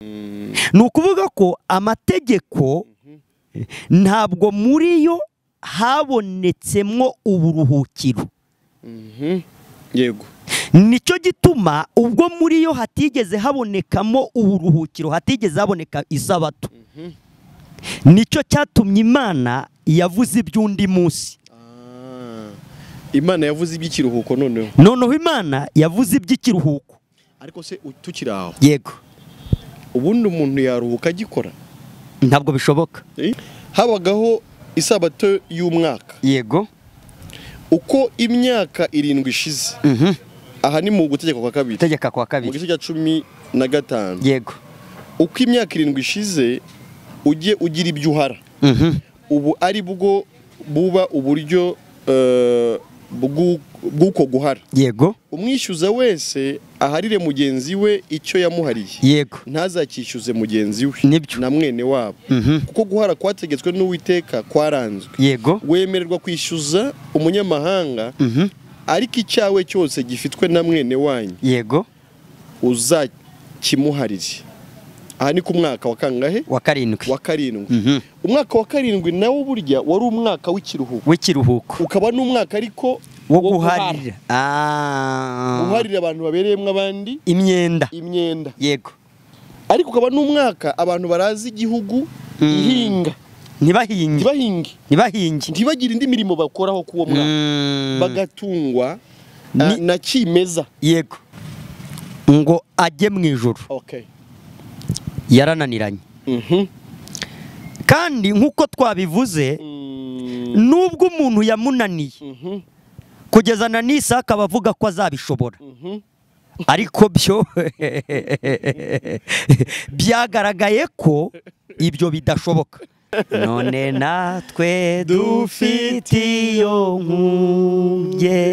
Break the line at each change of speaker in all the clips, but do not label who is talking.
ni ukuvuga ko amategeko ntabwo muri yo habonetsemwo uburuhukiro.
Yego.
Nicyo gituma ubwo muri yo hatigeze habonekamo uburuhukiro, hatigeze haboneka isabato. Nicyo cyatumye Imana yavuze iby'undi munsi.
Imana yavuze iby'ikiruhuko noneho.
Noneho Imana yavuze iby'ikiruhuko.
Ariko se tukiri aho.
Yego.
Ubundi umuntu yaruhuka agikora?
Ntabwo bishoboka.
Habagaho isabato y'umwaka.
Yego.
Uko imyaka 7 ishize. Aha ni mu gutegeka kwa kabiri.
Gutegeka kwa kabiri.
Mu gice cya 15.
Yego.
Uko imyaka 7 ishize ujye ugira ibyo uhara. Ubu ari bwo buba uburyo bw'uko guhara.
Yego.
Umwishyuza wese aharire mugenzi we icyo yamuhariye.
Yego.
Ntazakishyuze mugenzi we
Nibyo.
na mwene wabo. Kuko guhara kwategetswe n'Uwiteka kwaranzwe.
Yego.
Wemererwa kwishyuza umunyamahanga ariko icyawe cyose gifitwe na mwene wanyu.
Yego.
Uzakimuharire. Aha ni ku mwaka wa kangahe?
Wa karindwi.
Wa karindwi. Umwaka wa karindwi nawo burya wari umwaka
w'ikiruhuko.
Ukaba n'umwaka ariko
wo guharira.
Guharira abantu babereyemo abandi
imyenda. Yego.
Ariko ukaba n'umwaka abantu barazi igihugu ihinga. Ntibahinge. Ntibagire indi mirimo bakoraho kuwo mwaka. Bagatungwa na kimeza.
Yego. Ngo ajye mu ijuru.
Okay.
Yarananiranye. Kandi nk'uko twabivuze, nubwo umuntu yamunaniye kugeza na n'Isaka bavuga ko azabishobora, ariko byo byagaragaye ko ibyo bidashoboka. None natwe dufite iyo nkubye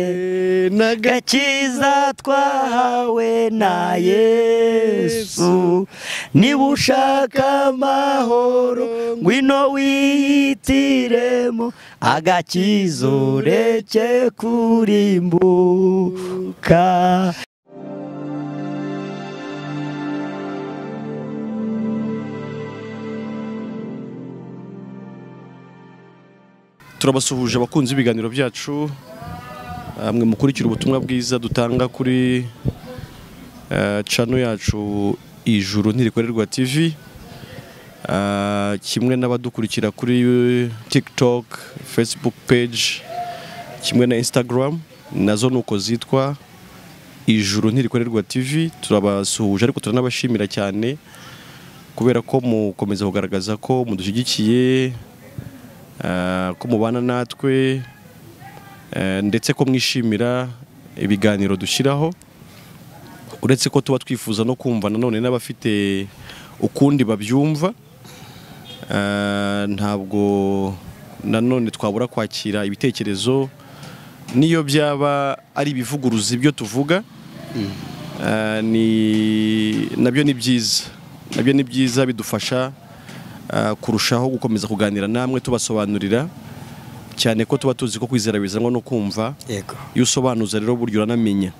n'agakiza twahawe na Yesu. Niba ushaka amahoro ngwino wihitiremo agakiza ureke kurimbuka.
Turabasuhuje abakunzi b'ibiganiro byacu, amwe mukurikira ubutumwa bwiza dutanga kuri channel yacu Juruntirikorerwa TV, kimwe n'abadukurikira kuri TikTok, Facebook page, kimwe na Instagram, nazo nuko zitwa Juruntirikorerwa TV. Turabasuhuje ariko turanabashimira cyane kubera ko mukomeza kugaragaza ko mudushyigikiye, ko mubana natwe, ndetse ko mwishimira ibiganiro dushyiraho. Uretse ko tuba twifuza no kumva nanone n'abafite ukundi babyumva, ntabwo nanone twabura kwakira ibitekerezo niyo byaba ari ibivuguruza ibyo tuvuga. Nabyo ni byiza, bidufasha kurushaho gukomeza kuganira namwe tubasobanurira, cyane ko tuba tuzi ko kwizera bizanwa no kumva.
Yego.
Iyo usobanuza rero buryo uranamenya.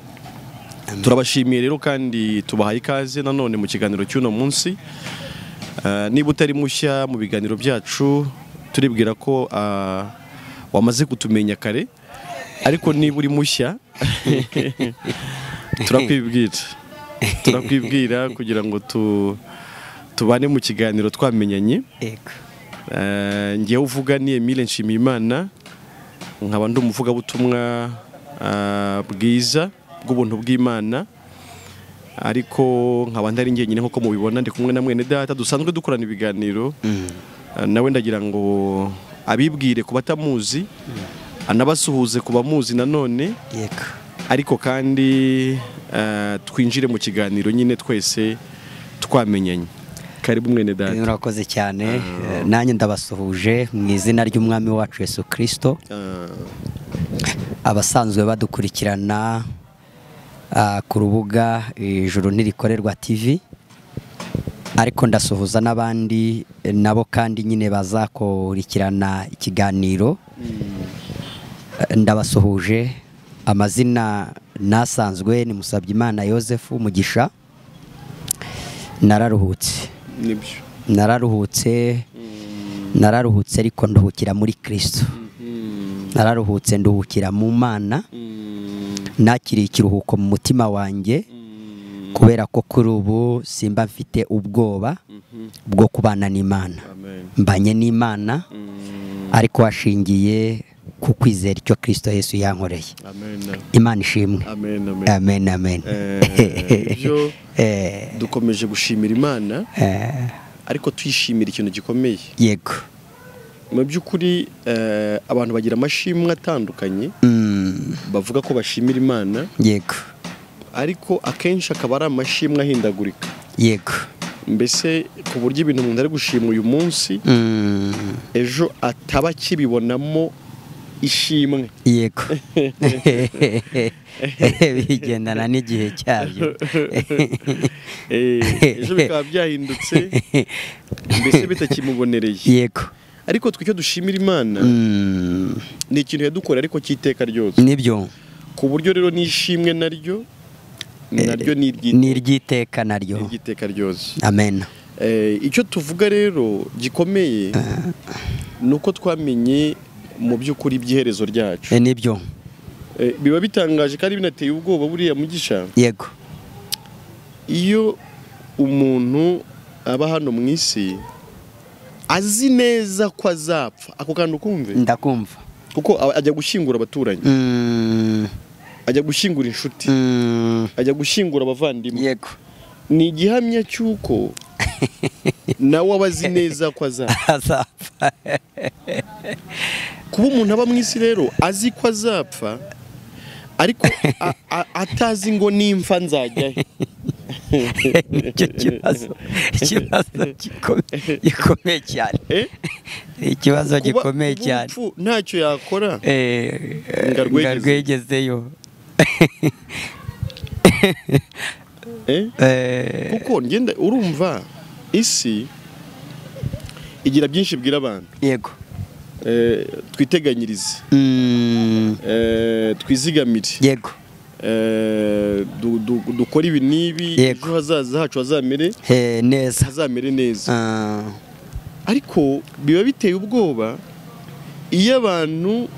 Turabashimiye rero kandi tubahaye ikaze nanone mu kiganiro cy'uno munsi. Niba utari mushya mu biganiro byacu, turibwira ko wamaze kutumenya kare, ariko niba uri mushya turakwibwira kugira ngo tubane mu kiganiro twamenyanye. Ngiye uvuga ni Emile&Mugisha, nkaba ndi umuvugabutumwa bwiza bw'ubuntu bw'Imana, ariko nkaba ndari njyenyine nk'uko mubibona, ndi kumwe na mwene data dusanzwe dukorana ibiganiro. Nawe ndagira ngo abibwire ku batamuzi, anabasuhuze ku bamuzi nanone.
Yego.
Ariko kandi twinjire mu kiganiro nyine twese twamenyanye. Karibu mwene data.
Murakoze cyane. Nanjye ndabasuhuje mu izina ry'umwami wacu Yesu Kristo. Abasanzwe badukurikirana ku rubuga Juruntirikorerwa TV, ariko ndasuhuza n'abandi nabo kandi nyine bazakurikirana ikiganiro. Ndabasuhuje. Amazina nasanzwe ni Musabyimana Yozefu Mugisha, nararuhutse
nibyo
nararuhutse ariko nduhukira muri Kristo. Nararuhutse nduhukira mu Mana. Nakiriye ikiruhuko mu mutima wanjye kubera ko kuri ubu simba mfite ubwoba bwo kubana n'Imana. Mbanye n'Imana ariko washingiye ku kwizera icyo Kristo Yesu yankoreye. Imana ishimwe. Amen.
Ibyo dukomeje gushimira Imana ariko tuyishimira ikintu gikomeye.
Yego.
Mu by'ukuri abantu bagira amashimwe atandukanye bavuga ko bashimira Imana.
Yego.
Ariko akenshi akaba ari amashimwe ahindagurika.
Yego.
Mbese ku buryo ibintu umuntu ari gushima uyu munsi ejo ataba akibibonamo ishimwe.
Yego. Bigendana n'igihe cyabyo.
Ejo bikaba byahindutse mbese bitakimubonereye.
Yego.
Ariko twicyo dushimira Imana ni ikintu yadukora ariko cy'iteka ryose.
Nibyo.
Ku buryo rero nishimwe naryo
ni iry'iteka naryo.
Iry'iteka ryose.
Amen.
Icyo tuvuga rero gikomeye nuko twamenye mu by'ukuri by'iherezo ryacu.
Nibyo.
Biba bitangaje kandi binateye ubwoba buriya Mugisha.
Yego.
Iyo umuntu aba hano mu isi azi neza ko azapfa, ako kantu kumve.
Ndakumva.
Kuko ajya gushyingura abaturanyi, ajya gushyingura inshuti, ajya gushyingura abavandimwe.
Yego.
Ni igihamya cy'uko nawe aba azi neza ko azapfa. Kuba umuntu aba mu isi rero azi ko azapfa ariko atazi ngo nimfa nzajya he.
Nicyo kibazo gikomeye cyane. Ikibazo gikomeye cyane.
Ntacyo yakora
ngarwegezeyo.
Kuko ngenda urumva isi igira byinshi bwira abantu.
Yego.
Twiteganyirize, twizigamire.
Yego.
Dukora ibi n'ibi ejo hazaza hacu hazamere neza. Ariko biba biteye ubwoba iyo abantu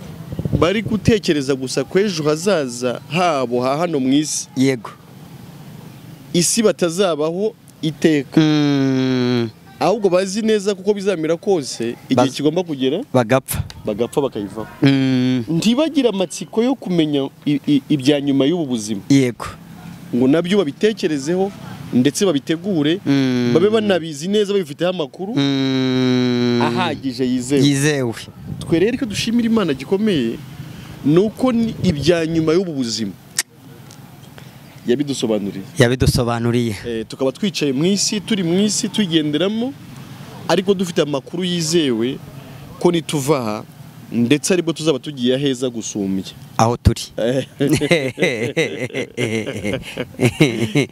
bari gutekereza gusa ko ejo hazaza habo hano mu isi.
Yego.
Isi batazabaho iteka, ahubwo bazi neza kuko bizamera kose igihe kigomba kugera bagapfa bakayivaho. Ntibagira amatsiko yo kumenya ibya nyuma y'ubu buzima.
Yego.
Ngo nabyo babitekerezeho ndetse babitegure, babe banabizi neza babifiteho amakuru ahagije yizewe. Twe rero ko dushimira Imana gikomeye nuko ibya nyuma y'ubu buzima yabidusobanuriye. Tukaba twicaye mu isi, turi mu isi tugenderamo, ariko dufite amakuru yizewe ko nituva aha ndetse aribwo tuzaba tugiye aheza gusumbya
aho turi.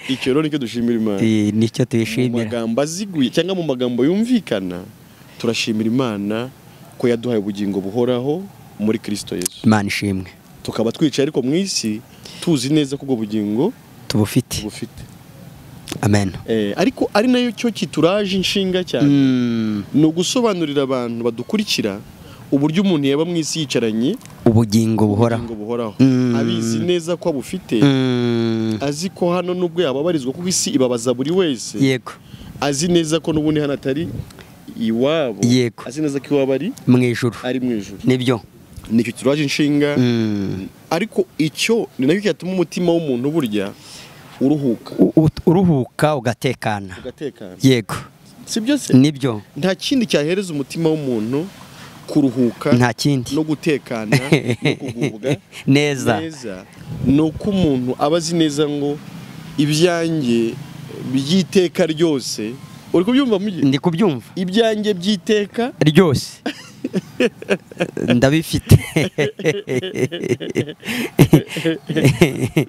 Icyo rero nicyo dushimira Imana.
Nicyo tuyishimira.
Mu magambo aziguye cyangwa mu magambo yumvikana turashimira Imana ko yaduhaye ubugingo buhoraho muri Kristo Yesu.
Imana ishimwe.
Tukaba twicaye ariko mu isi tuzi neza ko ubwo bugingo
tubufite. Amen.
Ariko ari nayo cyo kituraje inshinga cyane. No gusobanurira abantu badukurikira uburyo umuntu yaba mu isi yicaranye
ubugingo buhoraho.
Abizi neza ko abufite. Azi ko hano nubwo yababarizwa kuko isi ibabaza buri wese.
Yego.
Azi neza ko n'ubundi hano atari iwabo.
Yego.
Azi neza ko iwabo ari
mu ijuru. Nibyo.
Nicyo turaje inshinga. Ariko icyo ni nacyo cyatuma umutima w'umuntu burya uruhuka ugatekana. Yego.
Sibyo se? Nibyo.
Nta kindi cyahereza umutima w'umuntu kuruhuka,
nta kindi,
no gutekana no kugubwa
neza.
Nuko umuntu aba azi neza ngo ibyanjye by'iteka ryose. Uri kubyumva Mugi?
Ndi kubyumva.
Ibyanjye by'iteka
ryose ndabifite.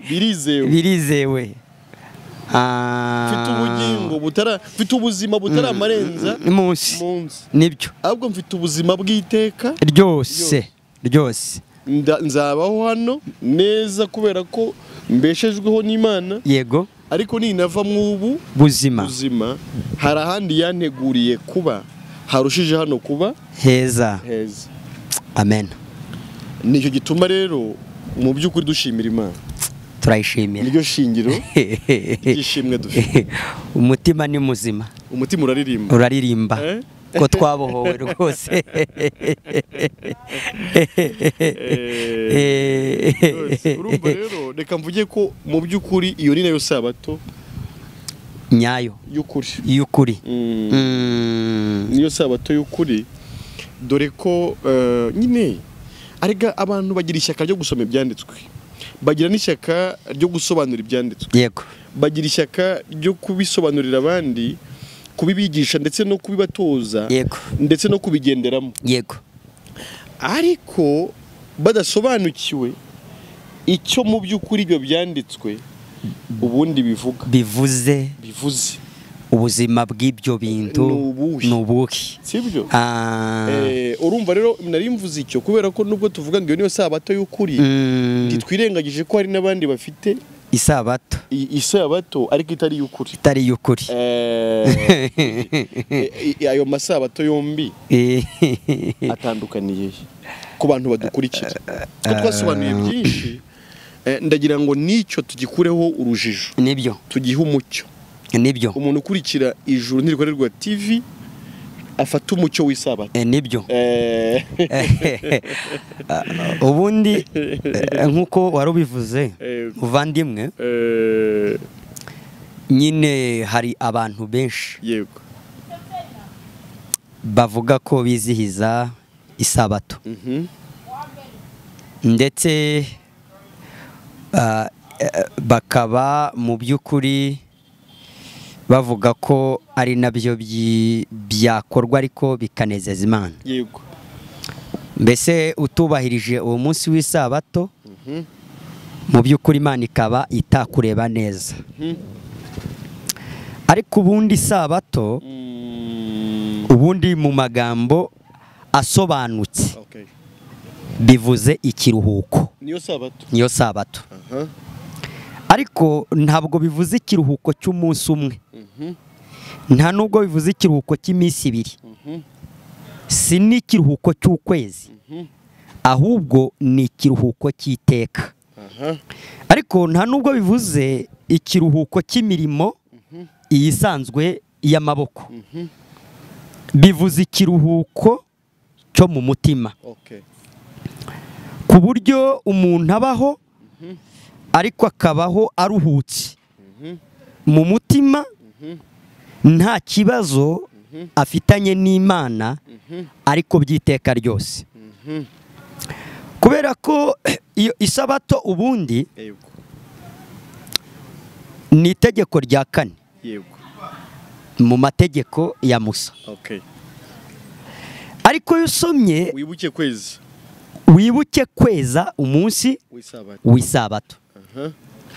Birizewe.
Mfite ubugingo mfite ubuzima butaramarenza
munsi. Nibyo.
Ahubwo mfite ubuzima bw'iteka
ryose.
Nzabaho hano neza kubera ko mbeshejweho n'Imana.
Yego.
ariko ninava mw'ubu
buzima
hari ahandi yanteguriye kuba harushije hano kuba
heza. Amen.
Nicyo gituma rero mu by'ukuri dushimira Imana,
turayishimira,
niryo shingiro ry'ishimwe dufite.
Umutima ni muzima,
umutima uraririmba
ko twabohowe rwose.
Urumva rero reka mvuge ko mu by'ukuri iyo ni nayo sabato
nyayo y'ukuri.
Niyo sabato y'ukuri, dore ko nyine arega abantu bagira ishyaka ryo gusoma ibyanditswe, bagira n'ishyaka ryo gusobanura ibyanditswe,
yego,
bagira ishyaka ryo kubisobanurira abandi, kubibigisha ndetse no kubibatoza,
yego,
ndetse no kubigenderamo,
yego,
ariko badasobanukiwe icyo mu by'ukuri ibyo byanditswe ubundi bivuze ubuzima bw'ibyo bintu nubuhi, sibyo? Urumva rero nari mvuze icyo kubera ko nubwo tuvuga ngo iyo niyo sabato y'ukuri, ntitwirengagije ko hari n'abandi bafite isabato ariko itari y'ukuri. Ayo masabato yombi atandukaniye ku bantu badukurikira, ko twasobanuye byinshi. Ndagira ngo nicyo tugikureho urujijo,
nibyo
tugihe umucyo,
nibyo
umuntu ukurikira Ijuru ntirikorerwa TV afata umucyo w'isabato,
nibyo. Ubundi nk'uko wari ubivuze muvandimwe, nyine hari abantu benshi,
yego,
bavuga ko bizihiza isabato, ndetse bakaba mu by'ukuri bavuga ko ari nabyo byakorwa ariko bikanezeza Imana.
Yego.
Mbese utubahirije uwo munsi w'isabato, mu by'ukuri Imana ikaba itakureba neza. Ariko ubundi isabato, ubundi mu magambo asobanutse, bivuze ikiruhuko.
Niyo sabato.
Ariko ntabwo bivuze ikiruhuko cy'umunsi umwe, nta nubwo bivuze ikiruhuko cy'iminsi ibiri, si n'ikiruhuko cy'ukwezi, ahubwo ni ikiruhuko cy'iteka. Ariko nta nubwo bivuze ikiruhuko cy'imirimo iyi isanzwe y'amaboko, bivuze ikiruhuko cyo mu mutima, ku buryo umuntu abaho ariko akabaho aruhutse mu mutima, nta kibazo afitanye n'Imana, ariko by'iteka ryose. Kubera ko iyo isabato ubundi ni itegeko rya 4 mu mategeko ya Musa. Ariko iyo usomye wibuke kweza umunsi w'isabato,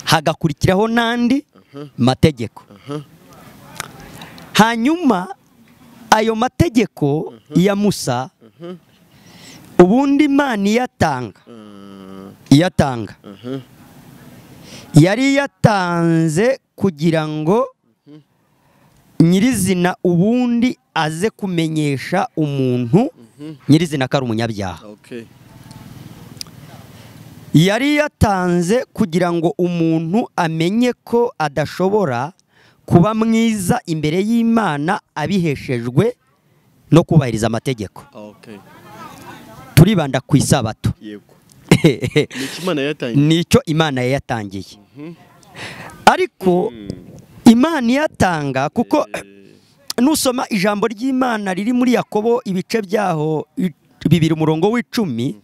hagakurikiraho n'andi mategeko. Hanyuma ayo mategeko ya Musa, ubundi Imana iyatanga yari yatanze kugira ngo nyirizina ubundi aze kumenyesha umuntu nyirizina ko ari umunyabyaha. Yari yatanze kugira ngo umuntu amenye ko adashobora kuba mwiza imbere y'Imana abiheshejwe no kubahiriza amategeko. Turibanda ku isabato. Nicyo Imana yatangiye. Ariko Imana yatanga kuko nusoma ijambo ry'Imana riri muri Yakobo ibice byaho 2:10,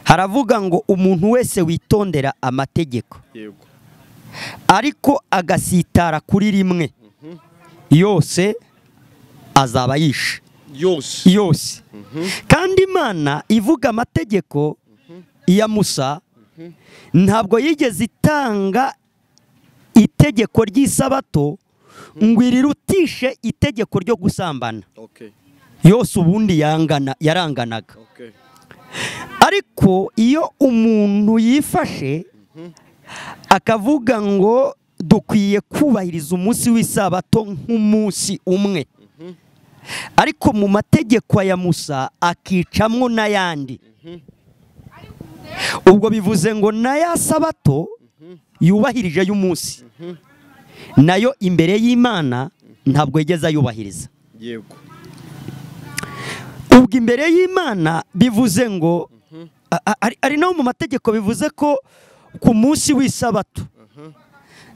haravuga ngo umuntu wese witondera amategeko ariko agasitara kuri rimwe, yose azaba yishe yose. Kandi Imana ivuga amategeko ya Musa, ntabwo yigeze itanga itegeko ry'isabato ngo irirutishe itegeko ryo gusambana. Yose ubundi yaranganaga. Ariko iyo umuntu yifashe akavuga ngo dukwiye kubahiriza umunsi w'isabato nk'umunsi umwe, ariko mu mategeko ya Musa akicamwo n'ayandi. Ubwo bivuze ngo na ya sabato yubahirije y'umunsi nayo imbere y'Imana ntabwo yigeze ayubahiriza.
Yego.
Ubwo imbere y'Imana bivuze ngo ari naho mu mategeko bivuze ko ku munsi w'isabato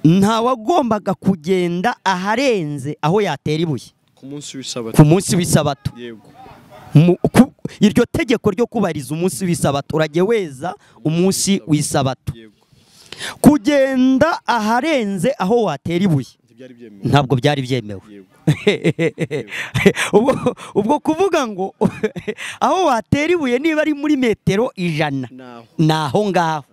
nta wagombaga kugenda aharenze aho yatera ibuye
ku munsi w'isabato.
ku munsi w'isabato.
Yego.
Iryo tegeko ryo kubahiriza umunsi w'isabato, uragiye weza umunsi w'isabato.
Yego.
Kugenda aharenze aho watera ibuye ntabwo byari byemewe. Ubwo kuvuga ngo aho watera ibuye niba ari muri metero 100 naho ngaho,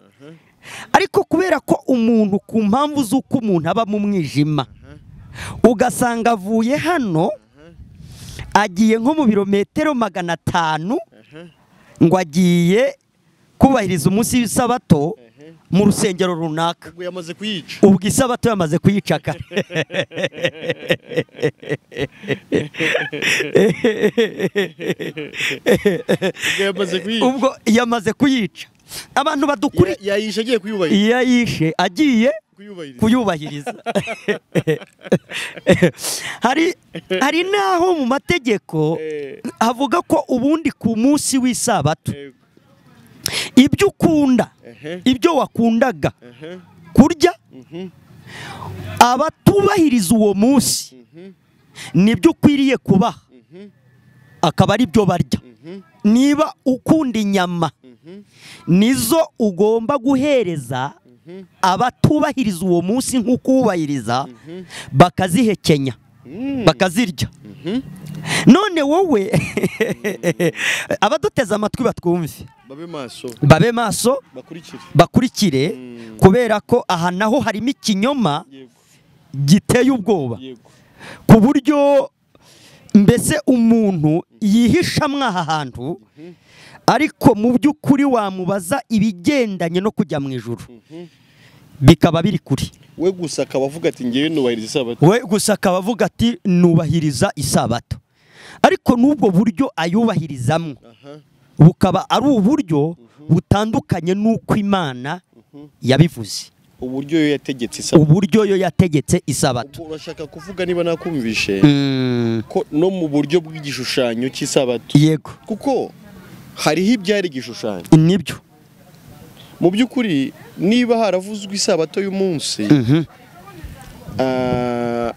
ariko kubera ko umuntu ku mpamvu z'uko umuntu aba mu mwijima ugasanga avuye hano agiye nko mu birometero 500 ngo agiye kubahiriza umunsi w'isabato mu rusengero runaka,
ubwo yamaze kuyica,
ubwo isabato yamaze kuyicaka. Ubwo yamaze kuyica. Abantu badukuri
yayishe agiye kuyubahiriza,
yayishe agiye kuyubahiriza. Hari naho mu mategeko havuga ko ubundi ku munsi w'isabato ibyo ukunda, ibyo wakundaga kurya, abatubahiriza uwo munsi nibyo ukwiriye kubaha, akaba ari byo barya. Niba ukunda inyama nizo ugomba guhereza abatubahiriza uwo munsi nk'uko ubahiriza, bakazihekenya bakazirya. None wowe abaduteze amatwi batwumve, babe maso bakurikire, kubera ko aha naho harimo ikinyoma giteye ubwoba, ku buryo mbese umuntu yihisha mwaha hantu, ariko mu by'ukuri wamubaza ibigendanye no kujya mu ijuru bikaba biri kuri
we. Gusa akaba avuga ati ngewe nubahiriza isabato,
we gusa akaba avuga ati nubahiriza isabato, ariko n'ubwo buryo ayubahirizamo bukaba ari uburyo butandukanye n'uko Imana yabivuze.
uburyo yo yategetse isabato,
uburyo yo yategetse isabato.
Urashaka kuvuga niba nakumvishe ko no mu buryo bw'igishushanyo cy'isabato?
Yego.
Kuko hariho ibyari igishushanyo.
Nibyo.
Mu by'ukuri niba haravuzwe isabato y'umunsi,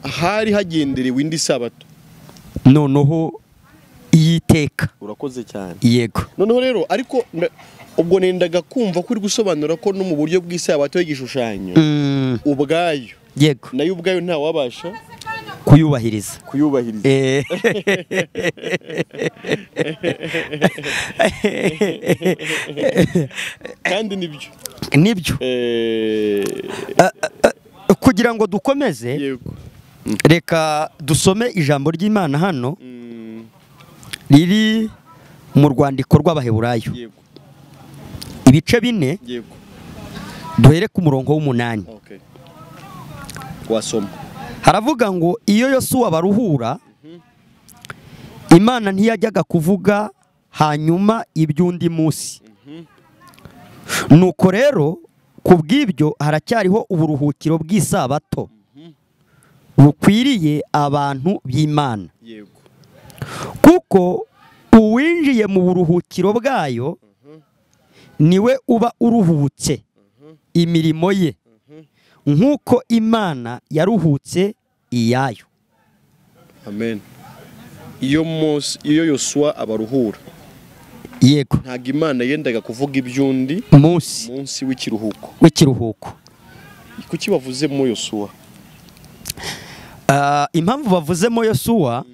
hari hagenderewe indi sabato,
noneho iyiteka.
Urakoze cyane.
Yego.
Noneho rero ariko ubwo nendaga kumva ko uri gusobanura ko no mu buryo bw'isabato y'igishushanyo ubwayo,
yego,
nayo ubwayo nta wabasha
kuyubahiriza.
Kandi
nibyo kugira ngo dukomeze.
Yego.
Reka dusome ijambo ry'Imana hano riri mu rwandiko rw'Abaheburayo,
Yego.
Ibice 4.
Yego.
Duhere ku murongo w'8.
Okay. Wasoma.
Haravuga ngo iyo Yosuwa baruhura, Imana ntiyajyaga kuvuga hanyuma iby'undi munsi. Nuko rero kubw'ibyo haracyariho uburuhukiro bw'isabato bukwiriye abantu b'Imana.
Yego.
Kuko uwinjiye mu buruhukiro bwayo niwe uba uruhutse imirimo ye, nk'uko Imana yaruhutse iyayo.
Amen. Iyo Yosuwa abaruhura,
yego,
ntago Imana yendaga kuvuga iby'undi munsi
w'ikiruhuko.
Kuki bavuzemo Yosuwa?
Impamvu bavuzemo Yosuwa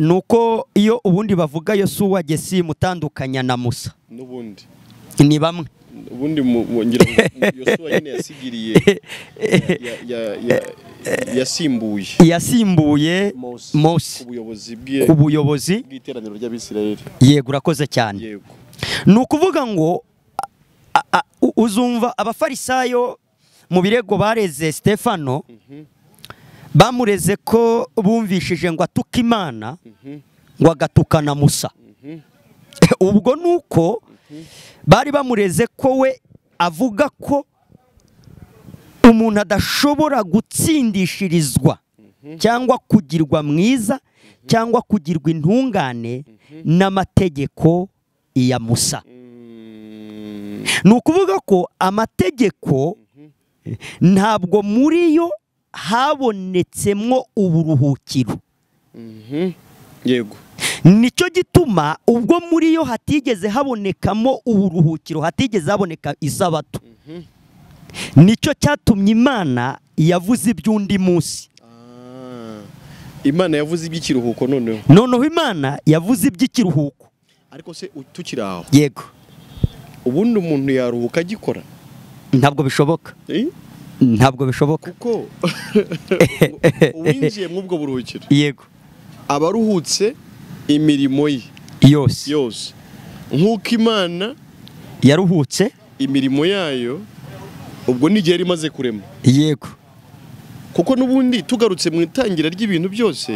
nuko iyo ubundi bavuga Yosuwa gesi mutandukanya na Musa,
n'ubundi
ni bamwe.
Ubundi ngira ngo Yosuwa nyine yasigiriye
yasimbuye Mose ku buyobozi
bw'iteraniro ry'Abisirayeli.
Yego, urakoze cyane.
Yego.
Ni ukuvuga ngo uzumva abafarisayo mu birego bareze Stefano bamureze ko bumvishije ngo atuka Imana ngo agatukana Musa. Ubwo nuko bari bamureze ko we avuga ko umuntu adashobora gutsindishirizwa cyangwa kugirwa mwiza cyangwa kugirwa intungane n'amategeko ya Musa. Ni ukuvuga ko amategeko ntabwo muri yo habonetsemwo uburuhukiro.
Yego.
Nicyo gituma ubwo muri yo hatigeze habonekamo uburuhukiro, hatigeze haboneka Isabato. Nicyo cyatumye Imana yavuze iby'undi munsi.
Imana yavuze iby'ikiruhuko noneho.
Noneho Imana yavuze iby'ikiruhuko.
Ariko se tukiri aho.
Yego.
Ubundi umuntu yaruhuka agikora?
Ntabwo bishoboka. Ntabwo bishoboka.
Kuko uwinjiye mu bwo buruhukiro.
Yego.
Abaruhutse imirimo ye
yose.
Nk'uko Imana
yaruhutse
imirimo yayo ubwo n'igihe rimaze kurema.
Yego.
Kuko n'ubundi tugarutse mu itangira ry'ibintu byose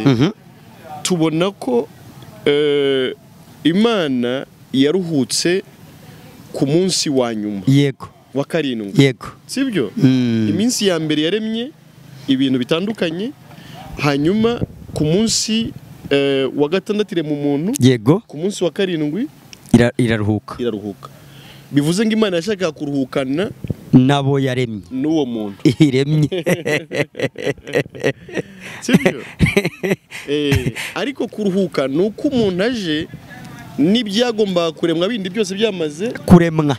tubona ko Imana yaruhutse ku munsi wa nyuma.
Yego.
Wa karindwi.
Yego.
Sibyo? Iminsi ya mbere yaremye ibintu bitandukanye, hanyuma ku munsi wa gatandatu irema umuntu.
Yego.
Ku munsi wa karindwi
iraruhuka.
Bivuze ngo Imana yashakaga kuruhukana
nabo yaremye
n'uwo muntu
iremye.
Sibyo? Ariko kuruhuka ni uko umuntu aje n'ibyagomba kuremwa bindi byose byamaze kuremwa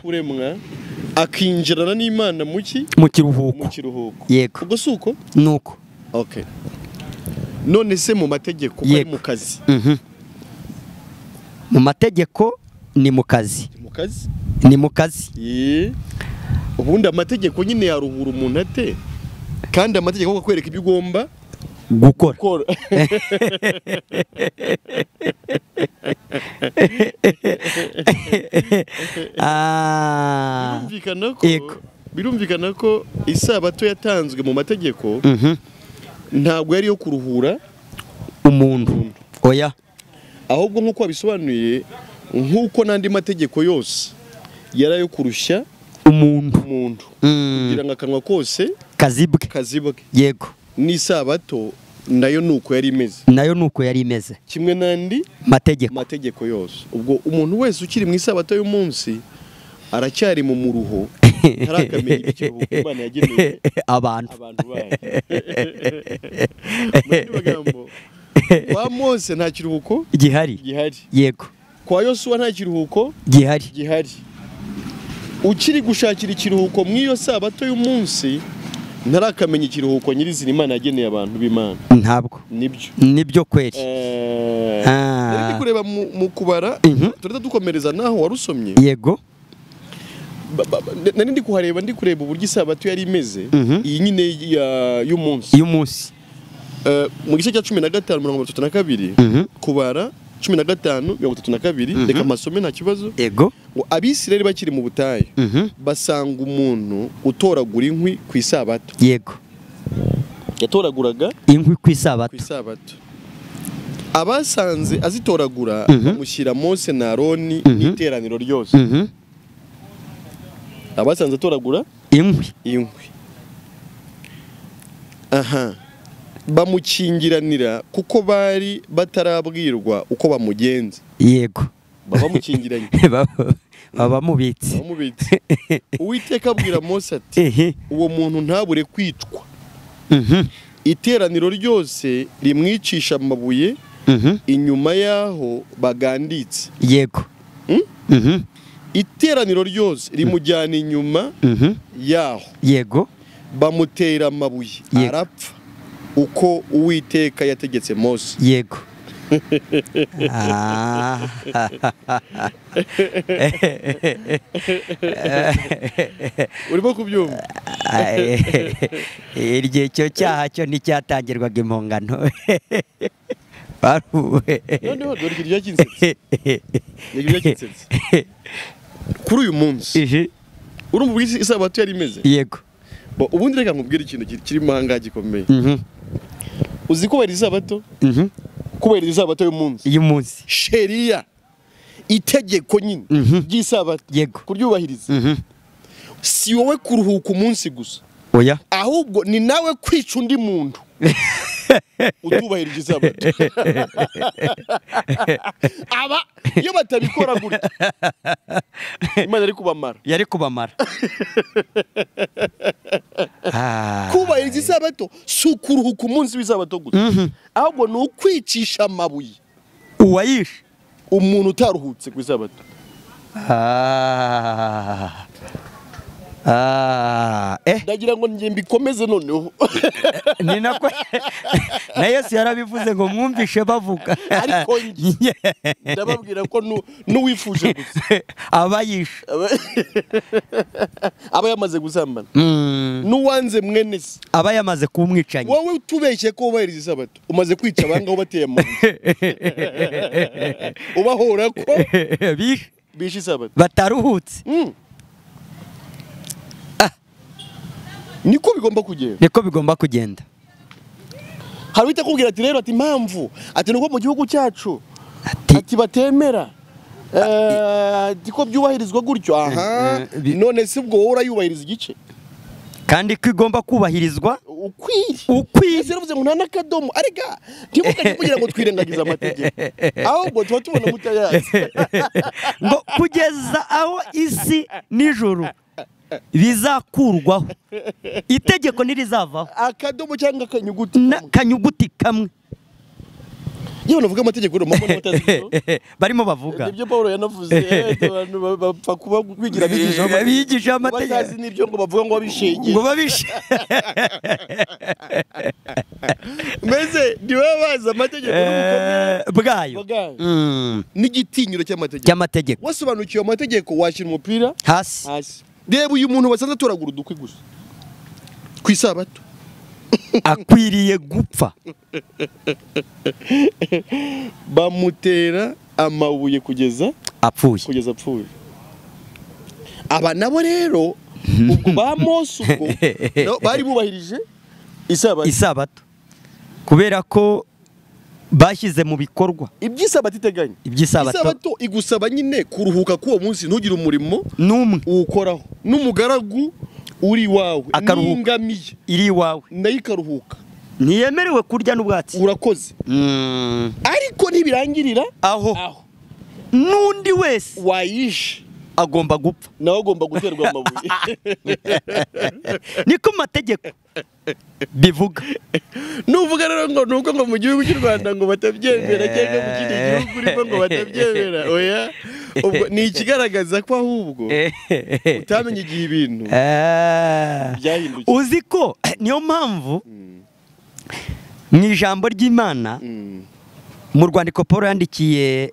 akinjirana n'Imana mu kiruhuko.
Yego.
Ubwo suko?
Nuko.
Okay. None se mu mategeko bari mu kazi?
Mu mategeko ni mu kazi. Ni mu kazi.
Ubundi amategeko nyine yaruhura umuntu ate? Kandi amategeko akwereka ibyo ugomba
gukora.
Birumvikana ko Isabato yatanzwe mu mategeko ntabwo yari yo kuruhura
umuntu. Oya.
Ahubwo nk'uko wabisobanuye, nk'uko n'andi mategeko yose yari ayo kurushya
umuntu
kugira ngo akanwa kose kazibwe.
Yego.
N'isabato nayo nuko yari imeze. Kimwe n'andi mategeko yose. Ubwo umuntu wese ukiri mu Isabato y'umunsi aracyari mu muruho, ntarakamenya ikiruhuko Imana yageneye
abantu
bayo. Kwa Mose nta kiruhuko
gihari. Yego.
Kwa Yosuwa nta kiruhuko gihari. Ukiri gushakira ikiruhuko mu iyo Sabato y'umunsi, ntarakamenya ikiruhuko nyirizina Imana yageneye abantu b'Imana.
Ntabwo. Nibyo kweri.
Ndi kureba mu kubara, tureta dukomereza naho warusomye.
Yego.
Nari ndi kureba uburyo Isabato yari imeze, iyi nyine y'umunsi. Mu gice cya 15:32 kubara 15:32, reka masome nta kibazo.
Yego.
Ngo Abisirayeli bakiri mu butayu basanga umuntu utoragura inkwi ku Isabato.
Yego.
Yatoraguraga
inkwi ku Isabato.
Abasanze azitoragura bamushyira Mose na Aroni n'iteraniro ryose. Abasanze atoragura inkwi. Bamukingiranira kuko bari batarabwirwa uko bamugenza.
Yego.
Babamukingiranye.
Babamubitse.
Uwiteka abwira Mose ati, uwo muntu ntabure kwicwa. Iteraniro ryose rimwicisha amabuye inyuma yaho baganditse.
Yego.
Iteraniro ryose rimujyana inyuma yaho.
Yego.
Bamutera amabuye arapfa uko Uwiteka yategetse Mose.
Yego.
Urimo kubyumva?
Iryo cyo cyaha cyo nticyatangirwaga impongano.
Noneho dore kirya kinsetse. Kuri uyu munsi urumva ubwo Isabato yari imeze.
Yego.
ubundi reka nkubwire ikintu kirimo ahangaha gikomeye. Uzi kubera Isabato? Kubera Isabato y'umunsi sheria itegeko nyine ry'Isabato kuryubahiriza si wowe kuruhuka umunsi gusa,
oya,
ahubwo ni nawe kwica undi muntu utubahirije Isabato. Aba iyo batabikora gutya Imana yari kubamara. Kubahiriza Isabato si ukuruhuka umunsi w'Isabato gusa, ahubwo ni ukwicisha amabuye
uwayishe
umuntu utaruhutse ku Isabato. Ndagira ngo njye mbikomeze noneho.
Ni nako na Yesu yarabivuze ngo mwumvishe bavuga,
ariko ndababwira ko n'uwifuje gusa
abayishe
aba yamaze gusambana, n'uwanze mwene se
aba yamaze kumwicanya.
Wowe utubeshye ko ubahiriza Isabato umaze kwica abangaho bateye amabuye, ubahora ko bishe Isabato
bataruhutse.
Niko bigomba kugenda. Hari wita kubwira ati rero ati impamvu ati nuko mu gihugu cyacu ati batemera ko byubahirizwa gutyo. None se ubwo wowe urayubahiriza igice
kandi ko igomba kubahirizwa
ukwiye. Yaravuze ngo nta n'akadomo, arega ntimukajye kugira ngo twirengagize amategeko, ahubwo tuba tubona mutayazi
ngo kugeza aho isi n'ijuru bizakurwaho itegeko ntirizavaho
akadomo cyangwa
kanyuguti kamwe.
Iyo navuga amategeko rero mama n'abatazi
barimo bavuga
ibyo Paulo yanavuze, abantu bapfa kuba kwigira
bigisha amategeko
batazi n'ibyo ngo bavuga ngo babishe meze niwe baza amategeko
bwayo
n'igitinyiro cy'amategeko. Wasobanukiwe amategeko washyira umupira hasi. Reba uyu muntu basanze atoragura udukwi gusa ku Isabato
akwiriye gupfa.
Bamutera amabuye kugeza apfuye. Aba nabo rero ubwo ba Mose ubwo bari bubahirije
Isabato kubera ko bashyize mu bikorwa
iby'Isabato iteganya. Isabato igusaba nyine kuruhuka k'uwo munsi, ntugire umurimo
n'umwe
uwukoraho, n'umugaragu uri iwawe n'ingamiye
iri iwawe
nayo ikaruhuka,
ntiyemerewe kurya n'ubwatsi.
Urakoze. Ariko ntibirangirira aho, n'undi wese wayishe
agomba gupfa,
nawe agomba guterwa amabuye.
niko mategeko bivuga.
Nuvuga rero ngo nuko ngo mu gihugu cy'u Rwanda ngo batabyemera cyangwa mu kindi gihugu urimo ngo batabyemera, oya, ubwo ni ikigaragaza ko ahubwo utamenye igihe ibintu byahindukiye.
Uzi ko niyo mpamvu mu ijambo ry'Imana mu rwandiko Paulo yandikiye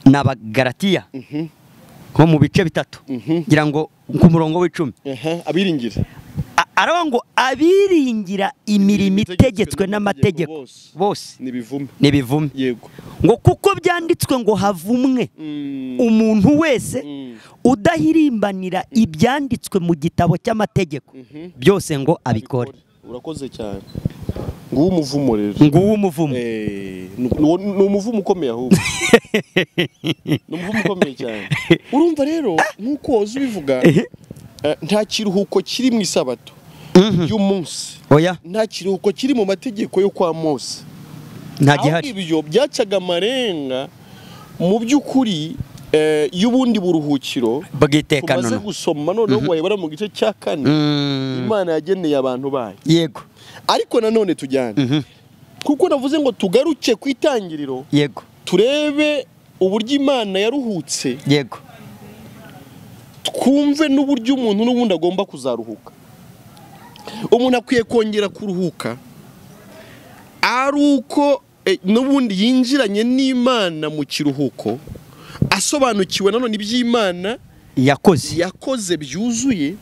n'Abagalatiya nko mu bice 3 ngira ngo ku murongo w'10
abiringira
aravuga ngo abiringira imirimo itegetswe n'amategeko bose nibivume.
Yego.
Ngo kuko byanditswe ngo havumwe umuntu wese udahirimbanira ibyanditswe mu gitabo cy'amategeko byose ngo abikore.
Urakoze cyane. Nguwo umuvumo rero.
Nguwo umuvumo.
Ni umuvumo ukomeye ahubwo. Ni umuvumo ukomeye cyane. Urumva rero nk'uko wazo ubivuga nta kiruhuko kiri mu Isabato y'umunsi.
Oya.
Nta kiruhuko kiri mu mategeko yo kwa Mose.
Nta gihari.
Ibyo byacaga amarenga mu by'ukuri y'ubundi buruhukiro
bw'itekano.
Tumaze gusoma noneho wayibara mu gice cya 4 Imana yageneye abantu bayo.
Yego.
Ariko nanone tujyane kuko navuze ngo tugaruke ku itangiriro.
Yego.
Turebe uburyo Imana yaruhutse.
Yego.
Twumve n'uburyo umuntu n'ubundi agomba kuzaruhuka. Umuntu akwiye kongera kuruhuka ari uko n'ubundi yinjiranye n'Imana mu kiruhuko, asobanukiwe nanone iby'Imana yakoze byuzuye,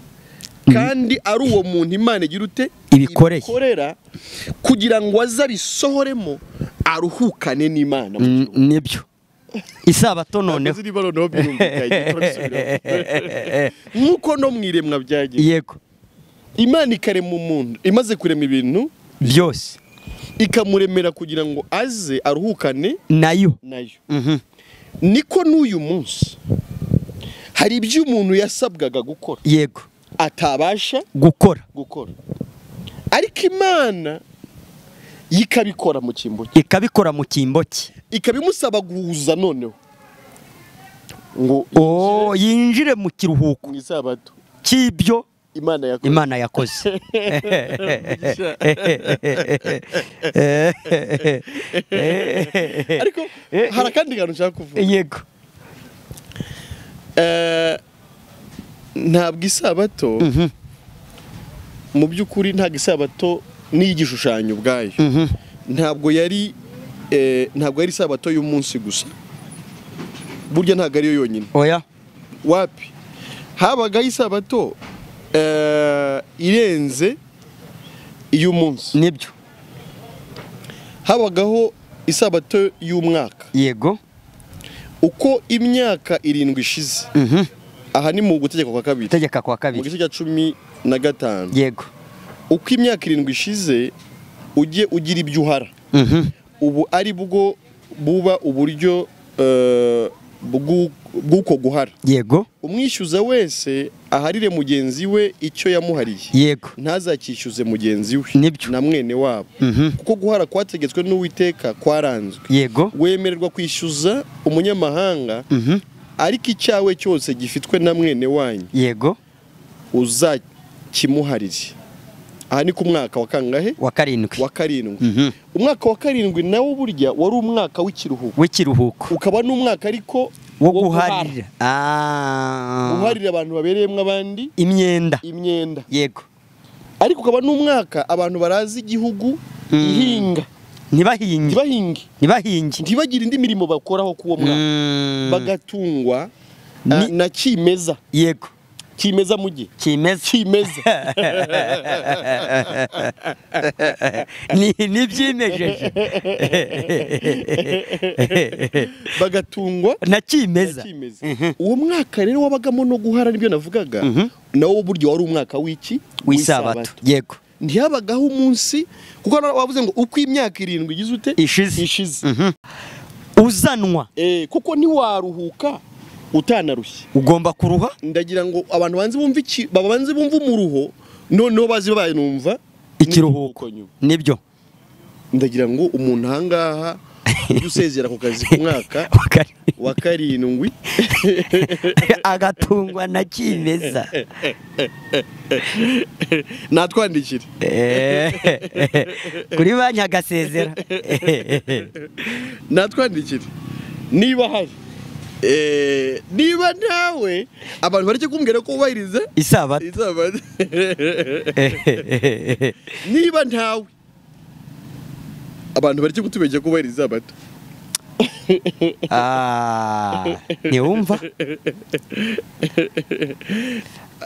kandi ari uwo muntu Imana igira ute ibikorera kugira ngo azabisohoremo aruhukane n'Imana.
Nibyo Isabato noneho
nk'uko no mwiremwa byagiye.
Yego.
Imana ikarema umuntu imaze kurema ibintu
byose
ikamuremera kugira ngo aze aruhukane
nayo.
Niko n'uyu munsi hari ibyo umuntu yasabwaga gukora,
yego,
atabasha
gukora,
ariko Imana ikabikora mu cyimbo cye,
ikabikora mu cyimbo cye,
ikabimusaba guhuza noneho ngo
yinjire mu kiruhuko
mu Isabato
cy'ibyo
Imana
yakoze.
Ariko hari akandi kantu nshaka kuvuga.
Yego.
Ntabwo Isabato mu by'ukuri ntabwo Isabato n'igishushanyo ubwayo. Ntabwo yari Isabato y'umunsi gusa. Burya ntabwo ari yo yonyine.
Oya.
Wapi? Habaga Isabato irenze iy'umunsi.
Nibyo.
Habagaho Isabato y'umwaka.
Yego.
Uko imyaka 7 ishize. Aha ni mu gutegeka kwa kabiri.
Gutegeka kwa kabiri.
Mu gice cya 15.
Yego.
Uko imyaka 7 ishize ujye ugira ibyo uhara. Ubu ari bwo buba uburyo bw'uko guhara.
Yego.
Umwishyuza wese aharire mugenzi we icyo yamuhariye.
Yego.
Ntazakishyuze mugenzi we.
Nibyo.
Na mwene wabo. Kuko guhara kwategetswe n'Uwiteka kwaranzwe.
Yego.
Wemererwa kwishyuza umunyamahanga, ariko icyawe cyose gifitwe na mwene wanyu.
Yego.
Uzakimuharire. Aha ni ku mwaka wa kangahe?
Wa karindwi.
Umwaka wa karindwi nawo burya wari umwaka w'ikiruhuko. Ukaba n'umwaka ariko
wo guharira.
Guharira abantu babereyemo abandi
imyenda. Yego.
Ariko ukaba n'umwaka abantu barazi igihugu ihinga. Ntibahinge. Ntibagire indi mirimo bakoraho kuwo mwaka. Bagatungwa na kimeza.
Yego.
Kimeza mugi. Kimeza.
Ni byimejeje.
Bagatungwa
na kimeza.
Uwo mwaka rero wabagamo no guhara nibyo navugaga. Nawo buryo wari umwaka
w'Isabato. Yego.
Ntiyabagaho umunsi kuko wavuze ngo uko imyaka 7 igize ute ishize.
Uzanwa.
Kuko ntiwaruhuka utanarushye.
Ugomba kuruha.
Ndagira ngo abantu banze bumva umuruho noneho bazi bayanumva
ikiruhuko. Nibyo.
Ndagira ngo umuntu ahangaha usezera ku kazi ku mwaka wa karindwi
agatungwa na kimeza.
Natwandikire
kuri banki agasezera.
Natwandikire niba hari. Niba nawe abantu bareke kumbwira ko ubahiriza
Isabato.
Niba ntawe abantu bareke kutubeshya ko ubahiriza Isabato.
Ntiwumva?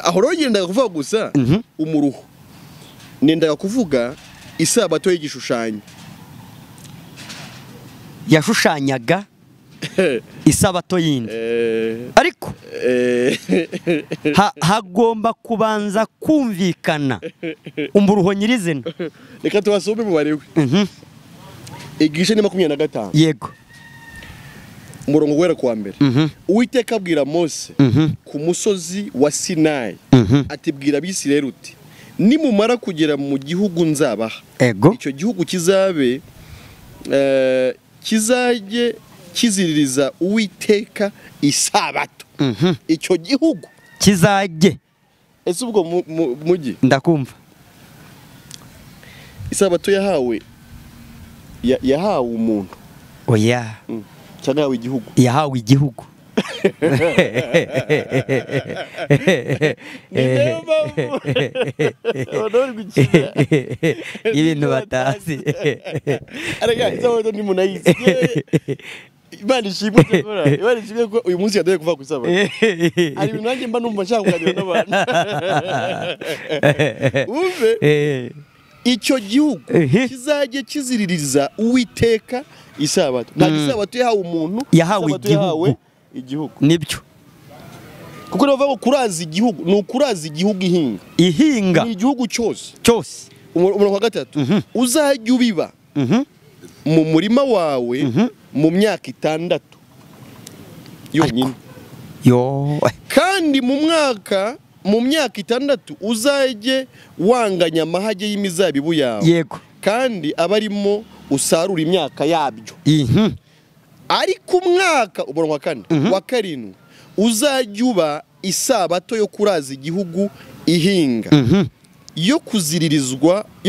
Aho rogenda kuvuga gusa umuruho. Nendaga kuvuga Isabato y'igishushanyo.
Yashushanyaga Isabato yindi. Ariko hagomba kubanza kumvikana umuruho nyirizina.
Reka tubasome mu barewe. Igice ni 25.
Yego.
Umurongo wera kwa mbere. Uwiteka abwira Mose ku musozi wa Sinayi ati bwira Abisirayeli uti nimumara kugera mu gihugu nzabaha. Icyo gihugu kizajye kiziririza Uwiteka Isabato. Icyo gihugu
kizajye.
Ese ubwo mugi
ndakumva.
Isabato yahawe umuntu.
Oya.
Cyangwa yahawe igihugu.
Yahawe igihugu. Ibintu batazi.
Arega Isabato ni munayizi. Imana ishimwe ko uyu munsi yadoye kuva ku Isabato. Ari ibintu nanjye mba numva nshaka kuganira n'abantu. Uve icyo gihugu kizajye kiziririza Uwiteka Isabato. Nta Isabato yahawe umuntu,
yahawe igihugu.
Igihugu.
Nibyo.
kuko bavuga kuraza igihugu ni ukuraza igihugu
ihinga
ni igihugu cyose umurongo wa gatatu uzajya ubiba mu murima wawe mu myaka 6 yonyine kandi mu myaka 6 uzajye wanganya amahage y'imizabibu yawe
yego
kandi abarimo usarura imyaka yabyo ariko umwaka umurongo wa 4 wa 7 uzajya uba isabato yo kuraza igihugu ihinga yo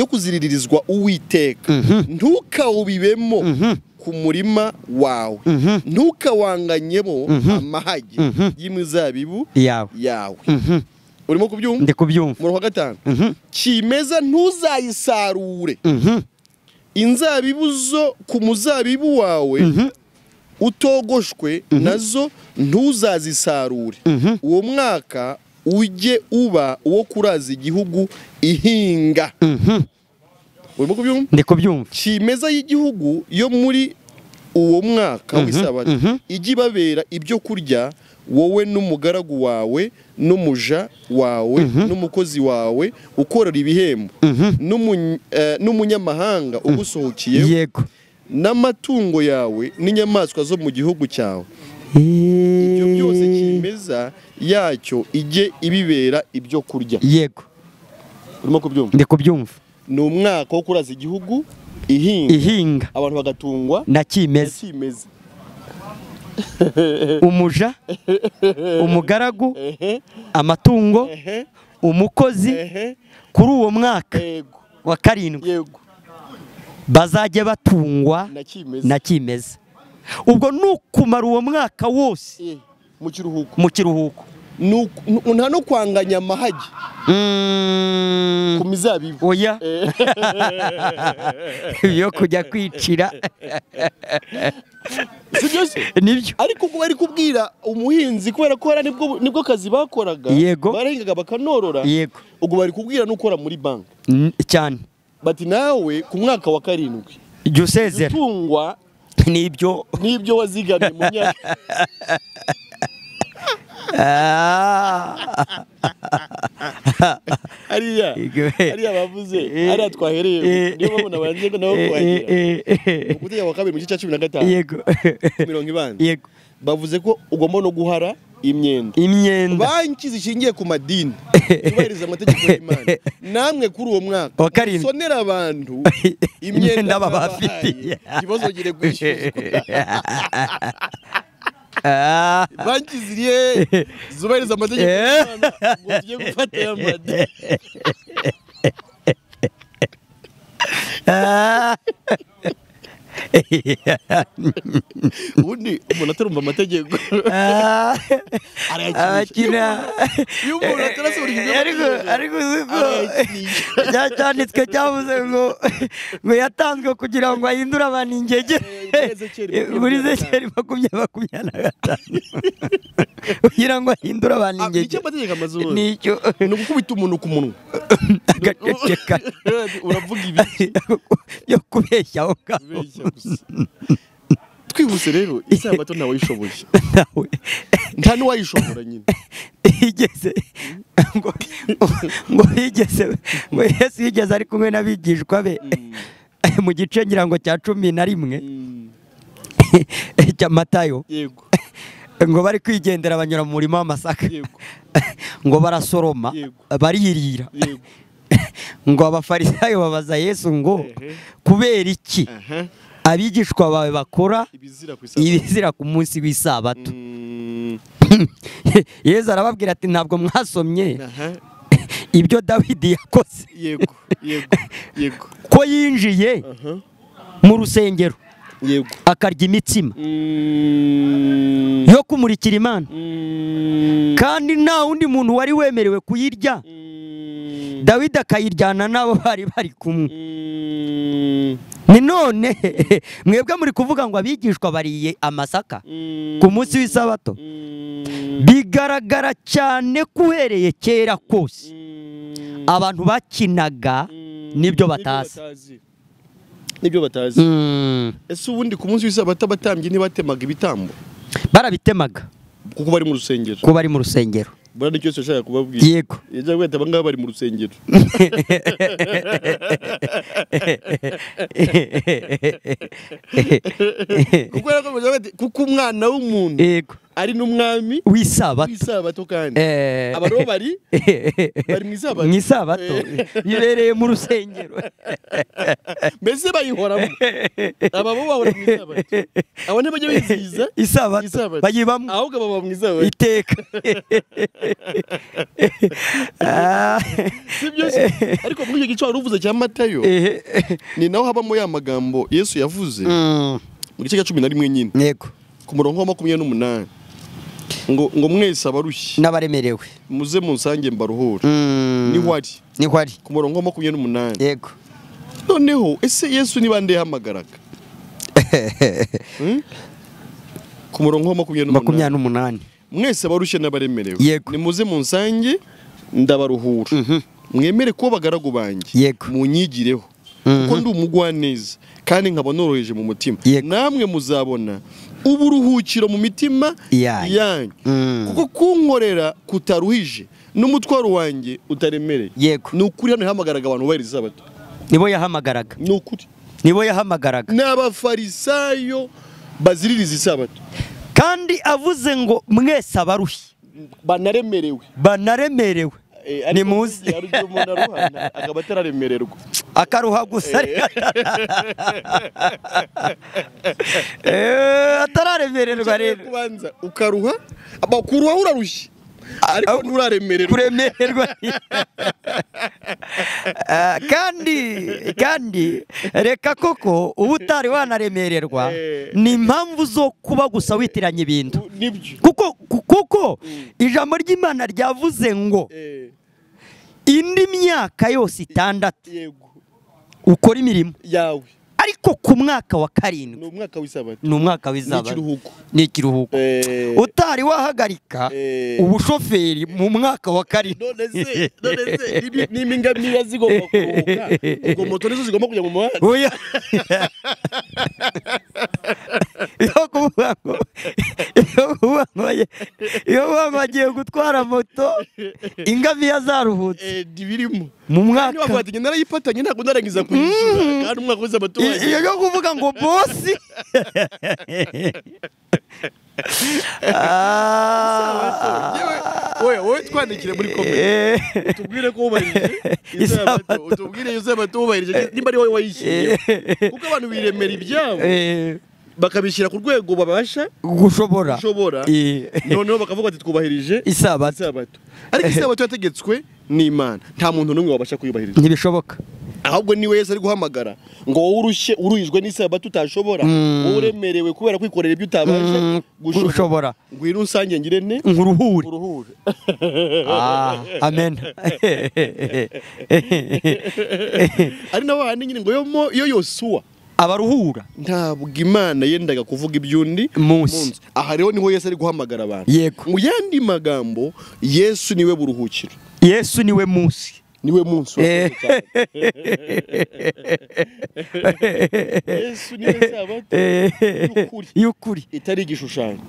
kuziririzwa Uwiteka ntukawubibemo ku murima wawe ntukawanganyemo amahage y'imizabibu yawe urimo kubyumva
ndi kubyumva
umurongo wa 5 kimeza ntuzayisarure inzabibu zo ku muzabibu wawe utogoshwe nazo ntuzazisarure uwo mwaka ujye uba uwo kuraza igihugu ihinga urimo kubyumva
ndi kubyumva
kimeza y'igihugu yo muri uwo mwaka w'isabato ijye ibabera ibyo kurya wowe n'umugaragu wawe n'umuja wawe n'umukozi wawe ukorera ibihembo n'umunyamahanga ugusohokiye
yego
n'amatungo yawe n'inyamaswa zo mu gihugu cyawe ibyo byose kimeza yacyo ijye ibibera ibyo kurya
yego
urimo kubyumva
ndi kubyumva
ni umwaka wo kuraza igihugu ihinga abantu bagatungwa
na kimeza umuja umugaragu amatungo umukozi kuri uwo mwaka wa 7 bazajye batungwa na kimeza ubwo nukumara uwo mwaka wose mu kiruhuko
nta no kwanganya amahage ku mizabibu
oya yo kujya kwicira nibyo
ariko ubwo bari kubwira umuhinzi kubera ko hari nibwo kazi bakoraga barahingaga bakanorora ubwo bari kubwira n'ukora muri banki
cyane
bati nawe ku mwaka wa 7
jya usezera
tungwa nibyo wazigamye mu myaka ariya bavuze ariya twahereye niyo babona banjye ko nabo kwahera ukutegeka wa 2 mu gice cya 15
yego
mirongo ibanza bavuze ko ugomba no guhara imyenda banki zishingiye ku madini kubahiriza amategeko y'Imana namwe kuri uwo mwaka sonera abantu imyenda babafitiye ibazogere kwishuzwa banki ziriye zubahiriza amategeko y'Imana ngo tugiye gufata ya madini ubundi umuntu atarumva amategeko
arakina
iyo umuntu atarasobanukirwa
ariko cyanditswe cyavuze ngo yatanzwe kugira ngo ahindure abantu ingege muri Ezekiyeli 20:25 kugira ngo ahindure abantu ingege
icyo amategeko amazuru
nicyo
ni ugukubita umuntu ku munwa
agaceceka
uravuga ibiki
yo kubeshya aho ngaho
twihuse rero isabato ntawe yishoboye nta n'uwayishobora nyine
igeze ngo Yesu yigeze ari kumwe n'abigishwa be mu gice ngira ngo cya 11 cya Matayo ngo bari kwigendera banyura mu murima w'amasaka ngo barasoroma baririra ngo abafarisayo babaza Yesu ngo kubera iki abigishwa bawe bakora ibizira ku munsi w'isabato Yesu arababwira ati ntabwo mwasomye ibyo Dawidi yakoze ko yinjiye mu rusengero akarya imitsima yo kumurikira Imana kandi nta wundi muntu wari wemerewe kuyirya Dawidi akayiryana nabo bari kumwe ni none mwebwe muri kuvuga ngo abigishwa bariye amasaka ku munsi w'isabato bigaragara cyane kuhereye kera kose abantu bakinaga nibyo batazi
ese ubundi ku munsi w'isabato abatambyi ntibatemaga ibitambo
barabitemaga
kuko bari mu rusengero.
Kuko bari mu rusengero.
Bari cyo cyashaka kubabwira.
Yego.
Yaje kwita abangaba bari mu rusengero. Kuko umwana w'umuntu.
Yego.
Ari n'umwami
w'isabato
kandi abaro bari mu isabato.
Mu isabato bibereye mu rusengero.
Mbese bayihoramo. Ababo bahora mu isabato. Abo ntibajye biziza
isabato bayibamo,
ahubwo baba mu isabato
iteka.
Sibyo se, ariko muri icyo gice wari uvuze cya Matayo ni naho habamo ya magambo Yesu yavuze mu gice cya 11 nyine.
Yego.
Ku murongo wa 28 ngo mwese abarushye
n'abaremerewe
muze munsange mbaruhure. Niho ari ku murongo wa 28.
Yego.
Noneho ese Yesu ni bande yahamagaraga? Ku murongo wa 28 mwese abarushye n'abaremerewe nimuze munsange ndabaruhura. Mwemere ko bagaragu banjye munyigireho kuko ndi umugwaneza kandi nkaba noroheje mu mutima, namwe muzabona uburuhukiro mu mitima yanyu. Kuko kunkorera kutaruhije n'umutwaro wanjye utaremereye. Ni ukuri hano yahamagaraga abantu bari Isabato.
Nibo yahamagaraga.
Ni ukuri.
Nibo yahamagaraga.
N'abafarisayo baziririza Isabato.
Kandi avuze ngo mwese abarushye banaremerewe ni muzi.
Akaba atararemererwa
akaruha gusa atararemererwa rero.
Kubanza ukaruha abakuruha urarushye ariko nturaremererwa.
Kuremererwa kandi reka koko uba utari wanaremererwa ni impamvu zo kuba gusa witiranya ibintu. Kuko ijambo ry'Imana ryavuze ngo indi myaka yose 6 ukora imirimo
yawe,
ariko ku mwaka wa 7
ni
umwaka w'isabato ni ikiruhuko. Utari wahagarika ubushoferi mu mwaka wa 7.
None se n'imingamiya zigomba kuruhuka, ubwo moto nizo zigomba kujya mu muhanda.
Oya. Iyo bagiye gutwara moto ingamiya zaruhutse
birimo
mu mwaka.
Niba kwatanye narayifatanye ntabwo ndarangiza kuyishyura kandi umwaka w'isabato.
Iyo kuvuga ngo bosi
wowe twandikire muri comment tubwire ko wubahirije Isabato, utubwire Isabato wubahirije nimba ari wowe wayishyiriye. Kuko abantu biremera ibyabo bakabishyira ku rwego babasha
gushobora.
Noneho bakavuga ati twubahirije Isabato. Ariko Isabato yategetswe n'Imana, nta muntu n'umwe wabasha kuyubahiriza.
Ntibishoboka.
Ahubwo niwe Yesu ari guhamagara ngo wowe uruhijwe n'Isabato utashobora, wowe uremerewe kubera kwikorera ibyo utabasha gushobora, ngwira unsange ngirene
nkuruhure. Amen.
Ari naho handi nyine ngo yo Yosuwa
abaruhura
ntabwo Imana yendaga kuvuga ibyundi munsi. Aha rero niho Yesu ari guhamagara abantu.
Yego.
Mu yandi magambo Yesu niwe buruhukiro,
Yesu niwe munsi.
Niwe munsi. Yesu niwe Sabato
y'ukuri
itari igishushanyo.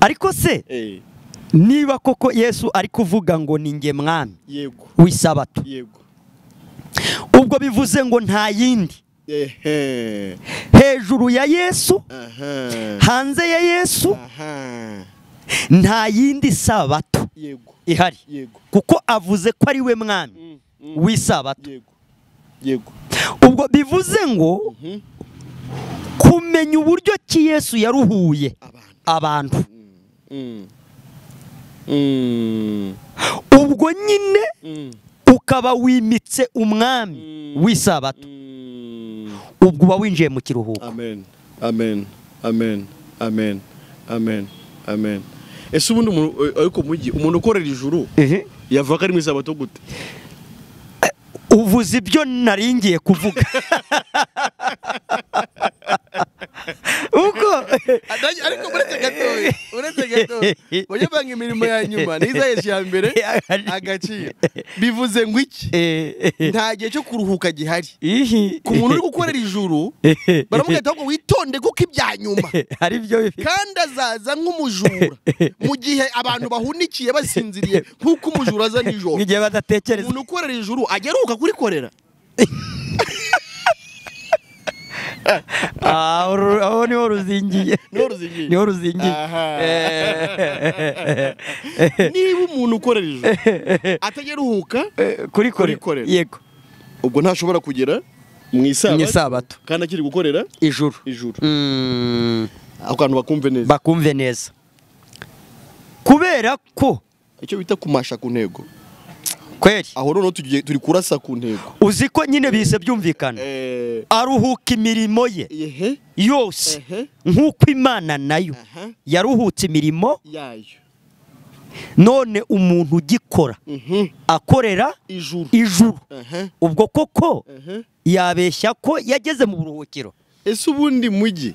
Ariko se niba koko Yesu ari kuvuga ngo ni nge mwami w'isabato, ubwo bivuze ngo nta yindi hejuru ya Yesu, hanze ya Yesu, nta yindi sabato ihari. Kuko avuze ko ari we mwami w'isabato. Ubwo bivuze ngo kumenya uburyo ki Yesu yaruhuye abantu, ubwo nyine ukaba wimitse umwami w'isabato, ubwo uba winjiye mu kiruhuko.
Amen. Ese ubundi ariko umuntu ukorera ijuru yavuga ari mu Isabato gute?
Uvuze ibyo naringiye kuvuga.
Ariko uretse ujye banga imirimo ya nyuma n'izahesha ya mbere agaciro bivuze ngo iki nta gihe cyo kuruhuka gihari ku muntu uri gukorera ijuru baramubwira ngo witonde kuko ibya nyuma
hari byo
kandi azaza nk'umujura mu gihe abantu bahunikiye basinziriye nk'uko umujura aza nijoro
igihe badatekereza
umuntu ukorera ijuru ajya aruhuka kurikorera
aho niho ruzingiye niho ruzingiye
niba umuntu ukorera ijuru atajya aruhuka kurikorera
yego
ubwo ntashobora kugera mu isabato kandi akiri gukorera
ijuru
ako kantu
bakumve neza kubera ko
icyo bita kumasha ku ntego
kweli
aho noneho turi kurasa ku ntego
uzi ko nyine bise byumvikana aruhuka imirimo ye yose nk'uko Imana nayo yaruhutse imirimo
yayo
none umuntu ugikora akorera ijuru ubwo koko yabeshya ko yageze mu buruhukiro
ese ubundi mujyi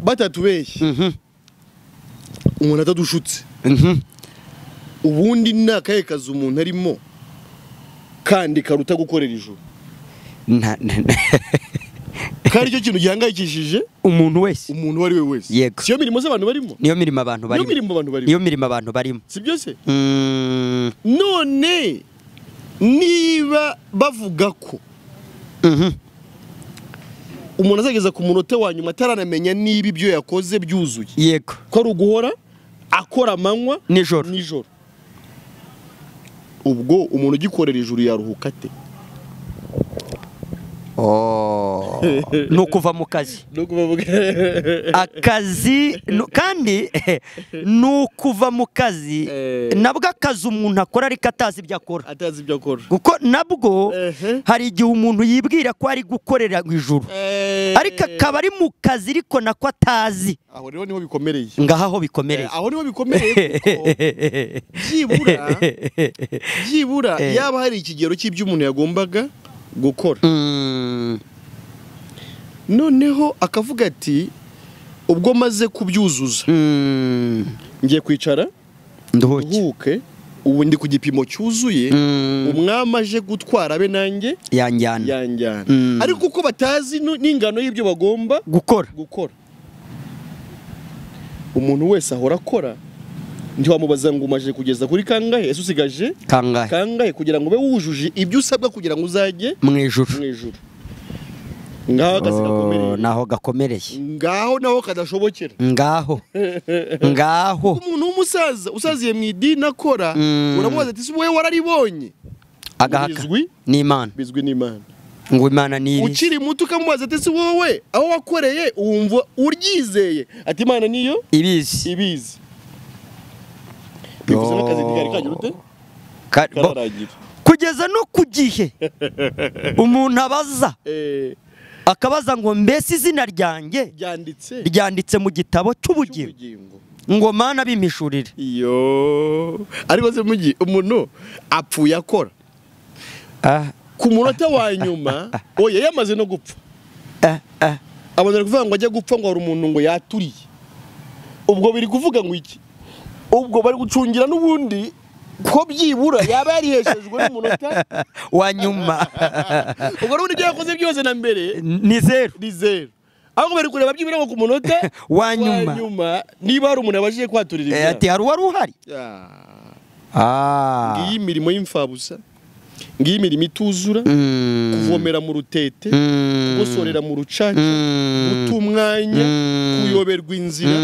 batatubeshye umuntu atadushutse ubundi nakaye kazi umuntu arimo kandi karuta gukorera ijuru kandi icyo kintu gihangayikishije
umuntu wese
umuntu wari we wese
yego
siyo mirimo z'abantu barimo
niyo mirimo abantu barimo
si byose none niba bavuga ko umuntu azageza ku munota wa nyuma ataranamenya niba ibyo yakoze byuzuye
yego
ko ari uguhora akora amanywa
nijoro
ubwo umuntu ugikorera ijuru yaruhuka ate
ni ukuva mu kazi akazi kandi ni ukuva mu kazi nabwo akazi umuntu akora ariko atazi ibyo akora kuko nabwo hari igihe umuntu yibwira ko ari gukorera ijuru ariko akaba ari mu kazi ariko nako atazi
aho rero niho bikomereye
ngaho bikomereye
aho niho bikomeye byibura yaba hari ikigero cy'ibyo umuntu yagombaga gukora noneho akavuga ati ubwo maze kubyuzuza ngiye kwicara nduhuke ubu ndi ku gipimo cyuzuye umwami aje gutwara abe nanjye yanjyana ariko uko batazi n'ingano y'ibyo bagomba
gukora
umuntu wese ahora akora ntiwamubaza ngo umaje kugeza kuri kangahe ese usigaje kangahe kugira ngo ube wujuje ibyo usabwa kugira ngo uzajye
mu ijuru
ngaho akazi gakomereye
naho gakomereye
ngaho naho kadashobokera
ngaho
umuntu w'umusaza usaziye mu idini akora uramubaza ati wowe wararibonye
agahaka n'Imana
bizwi n'Imana
ngo Imana niri
ukiri muto ukamubaza ati wowe aho wakoreye wumva uryizeye ati Imana niyo ibizi bivuze n'akazi ntigari kagira ute kararagira
kugeza no ku gihe umuntu abaza akabaza ngo mbese izina ryanjye ryanditse mu gitabo cy'ubugingo ngo Mana bimishurire
ariko se mugi umuntu apfuye akora ku munota wa nyuma oya yamaze no gupfa abona kuvuga ngo ajya gupfa ngo hari umuntu ngo yaturiye ubwo biri kuvuga ngo iki ubwo bari gucungira n'ubundi ko byibura yaba yariheshejwe n'umunota
wa nyuma
ubwo n'ubundi ibyo yakoze byose na mbere
ni zero
ahubwo bari kureba byibura ngo ku munota
wa nyuma
niba hari umuntu yabashije kwaturira ibyaha
ati hari uwari uhari
ngiyi imirimo y'imfabusa ngiyi imirimo ituzura kuvomera mu rutete kugosorera mu rucaca guta umwanya kuyoberwa inzira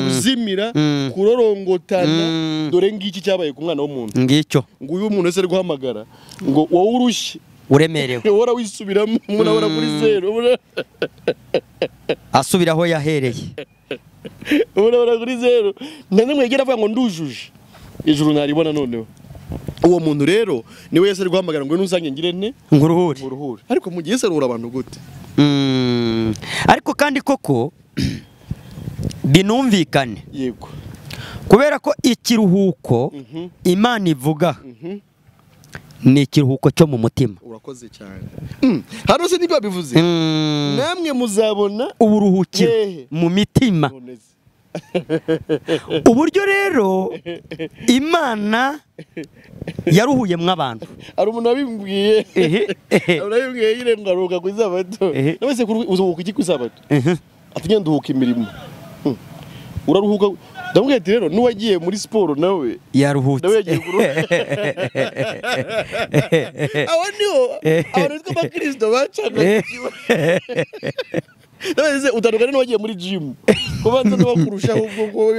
kuzimira kurorongotana dore ngiki cyabaye ku mwana w'umuntu
ngicyo
ngo uyu muntu wese ari guhamagara ngo wowe urushye
uremerewe
wora wisubiramo umuntu ahora kuri zero
asubira aho yahereye
umuntu ahora kuri zero none mwegera avuga ngo ndujuje ijuru naribona noneho uwo muntu rero niwe yese ari guhamagara ngo nuzanye ngire ne nguruhure ariko mu gihe serura abantu gute
ariko kandi koko binumvikane
yego
kubera ko ikiruhuko Imana ivuga ni ikiruhuko cyo mu mutima
urakoze cyane hano se nibyo bivuze namwe muzabona
uburuhukiro mu mitima uburyo rero Imana yaruhuye mw'abantu.
Ari umuntu wabimbwiye. Arabimbwiye yire ngaruka ku Isabato. Nabese uzuhuka iki ku Isabato? Ati ngenda uhuka imirimo. Uraruhuka. Ndamubwira ati rero nuwagiye muri siporo nawe
yaruhutse.
Nawe yagiye Aho niho abantu twa Kristo bacaga. Nabese utandukana n'uwagiye muri gym. Kubanza n'abakurusha ahubwo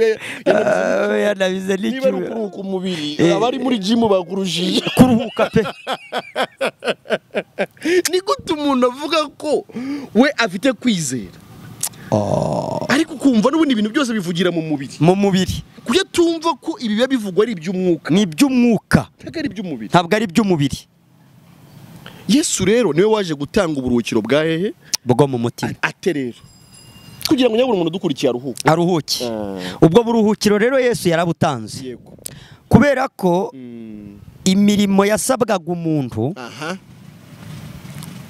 yanabize n'icyo.
Niba rukuruka umubiri abari muri gym bakurushije
kuruhuka pe.
Ni gute umuntu avuga ko we afite kwizera? Ariko kumva n'ubundi ibintu byose bivugira mu mubiri. Kuya tumva ko ibi biba bivugwa ari iby'umwuka.
Ni iby'umwuka.
Ntabwo ari iby'umubiri.
Ntabwo ari iby'umubiri.
Yesu rero niwe waje gutanga uburuhukiro bwa hehe?
Bwo mu mutima.
Ate rero kugira ngo nyabura umuntu dukurikiye
aruhuke. Ubwo buruhukiro rero Yesu yarabutanze.
Yego.
Kubera ko imirimo yasabwaga umuntu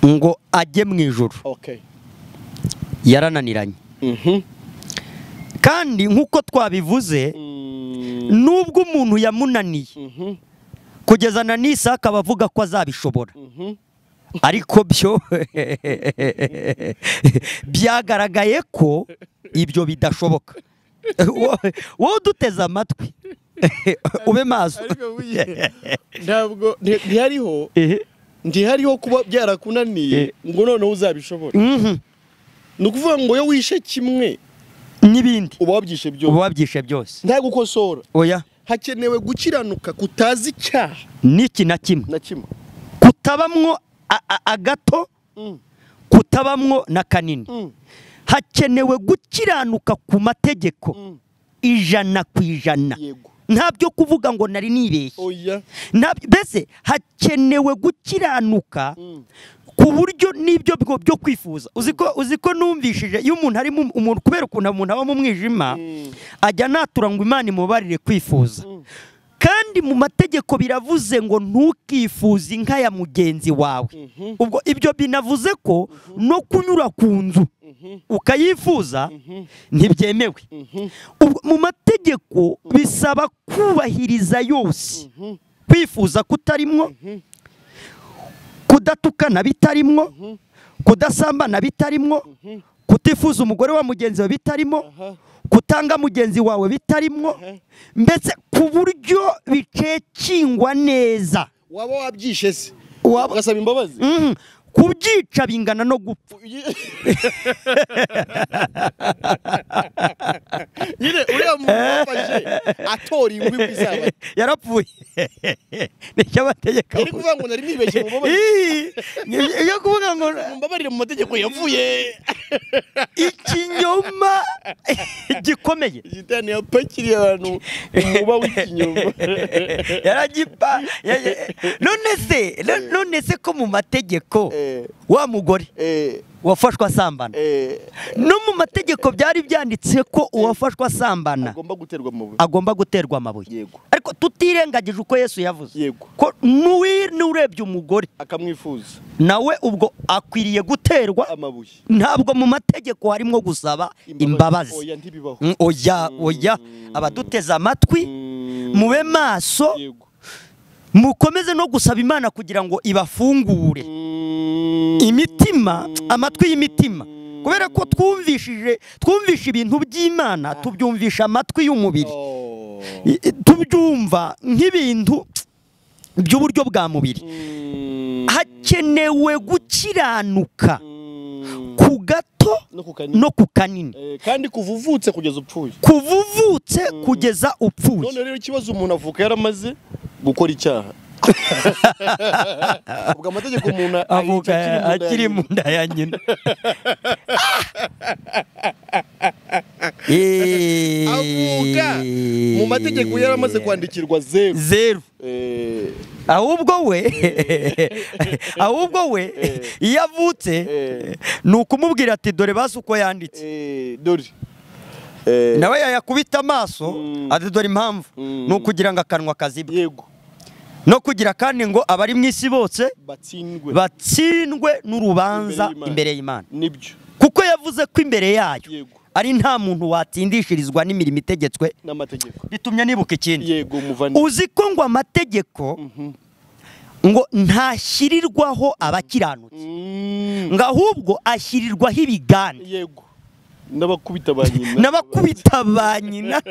ngo ajye mu ijuru.
Okay.
Yarananiranye. Kandi nk'uko twabivuze nubwo umuntu yamunaniye kugeza na n'Isaka bavuga ko azabishobora. Ariko byo byagaragaye ko ibyo bidashoboka. Wowe duteze amatwi ube maso.
Ntabwo ntihariho kuba byarakunaniye ngo noneho uzabishobora. Ni ukuvuga ngo yo wishe kimwe
n'ibindi
uba wabyishe byose. Nta gukosora.
Oya.
Hakenewe gukiranuka kutazi icyaha
n'iki na kimwe. Kutabamwo agato, kutabamwo na kanini. Hakenewe gukiranuka ku mategeko 100%. Ntabyo kuvuga ngo nari nibeshye.
Oya.
Bese hakenewe gukiranuka ku buryo n'ibyo byo kwifuza. Uziko numvishije iyo umuntu ari umuntu kubera ukuntu umuntu aba mu mwijima ajya natura ngo Imana imubarire kwifuza. Kandi mu mategeko biravuze ngo ntukifuze inka ya mugenzi wawe. Ubwo ibyo binavuze ko no kunyura ku nzu ukayifuza ntibyemewe. Mu mategeko bisaba kubahiriza yose. Kwifuza kutarimwo, kudatukana bitarimwo, kudasambana bitarimwo, kutifuza umugore wa mugenzi wawe bitarimo, kutanga mugenzi wawe bitarimwo, mbese ku buryo bicekingwa neza.
Waba wabyishe se ugasaba imbabazi?
Kubyica bingana no gupfa.
Nyine uriya muntu wafashe atora ingwi ku Isabato
yarapfuye. Nicyo bategeka.
Ari kuvuga ngo nari nibeshye mu mbabarire.
Iyo kuvuga ngo
mbabarire mu mategeko yavuye.
Ikinyoma gikomeye.
Gitani yapakiriye abantu umuba w'ikinyoma.
Yaragipa. None se ko mu mategeko wa mugore wafashwa asambana no mu mategeko byari byanditse ko uwafashwa asambana agomba guterwa amabuye. Ariko tutirengagije uko Yesu yavuze ko n'urebye umugore
akamwifuza
nawe ubwo akwiriye guterwa amabuye. Ntabwo mu mategeko harimo gusaba imbabazi. Oya. Abaduteze amatwi mube maso, mukomeze no gusaba Imana kugira ngo ibafungure imitima, amatwi y'imitima. Kubera ko twumvisha ibintu by'Imana tubyumvisha amatwi y'umubiri. Tubyumva nk'ibintu by'uburyo bwa mubiri. Hakenewe gukiranuka ku gato no ku kanini.
Kandi kuvuvutse kugeza upfuye.
Kuvuvutse kugeza upfuye.
None rero ikibazo umuntu avuka yaramaze gukora icyaha. Ubwo amategeko umuntu
akiri mu nda ya nyina.
Avuka mu mategeko yaramaze kwandikirwa 0.
Ahubwo we iyo avutse ni ukumubwira ati dore basi uko yanditse.
Dore
nawe yayakubita amaso ati dore impamvu ni ukugira ngo akanwa kazibwe. No kugira kandi ngo abari mu isi bose batsindwe n'urubanza imbere y'Imana.
Nibyo.
Kuko yavuze ko imbere yayo ari nta muntu watsindishirizwa n'imirimo itegetswe
n'amategeko.
bitumye nibuka ikindi.
Yego muvandi.
Uzi ko ngo amategeko ngo ntashyirirwaho abakiranutsi ngo ahubwo ashyirirwaho ibigande.
Yego n'abakubita ba nyina.
N'abakubita ba nyina.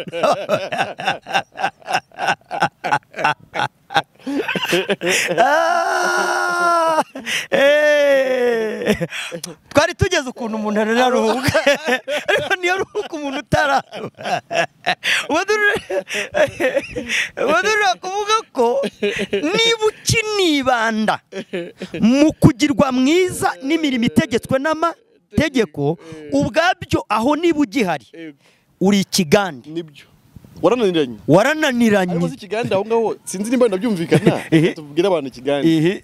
Twari tugeze ukuntu umuntu araruhuka ariko niyo ruhuka umuntu utararuha. Wadurira kuvuga ko niba ukinibanda mu kugirwa mwiza n'imirimo itegetswe n'amategeko ubwabyo aho niba ugihari uri ikigande.
Nibyo. Warananiranye.
Warananiranye.
Ariko si ikigande aho ngaho sinzi nimba ndabyumvikana. Tubwire abantu ikigande.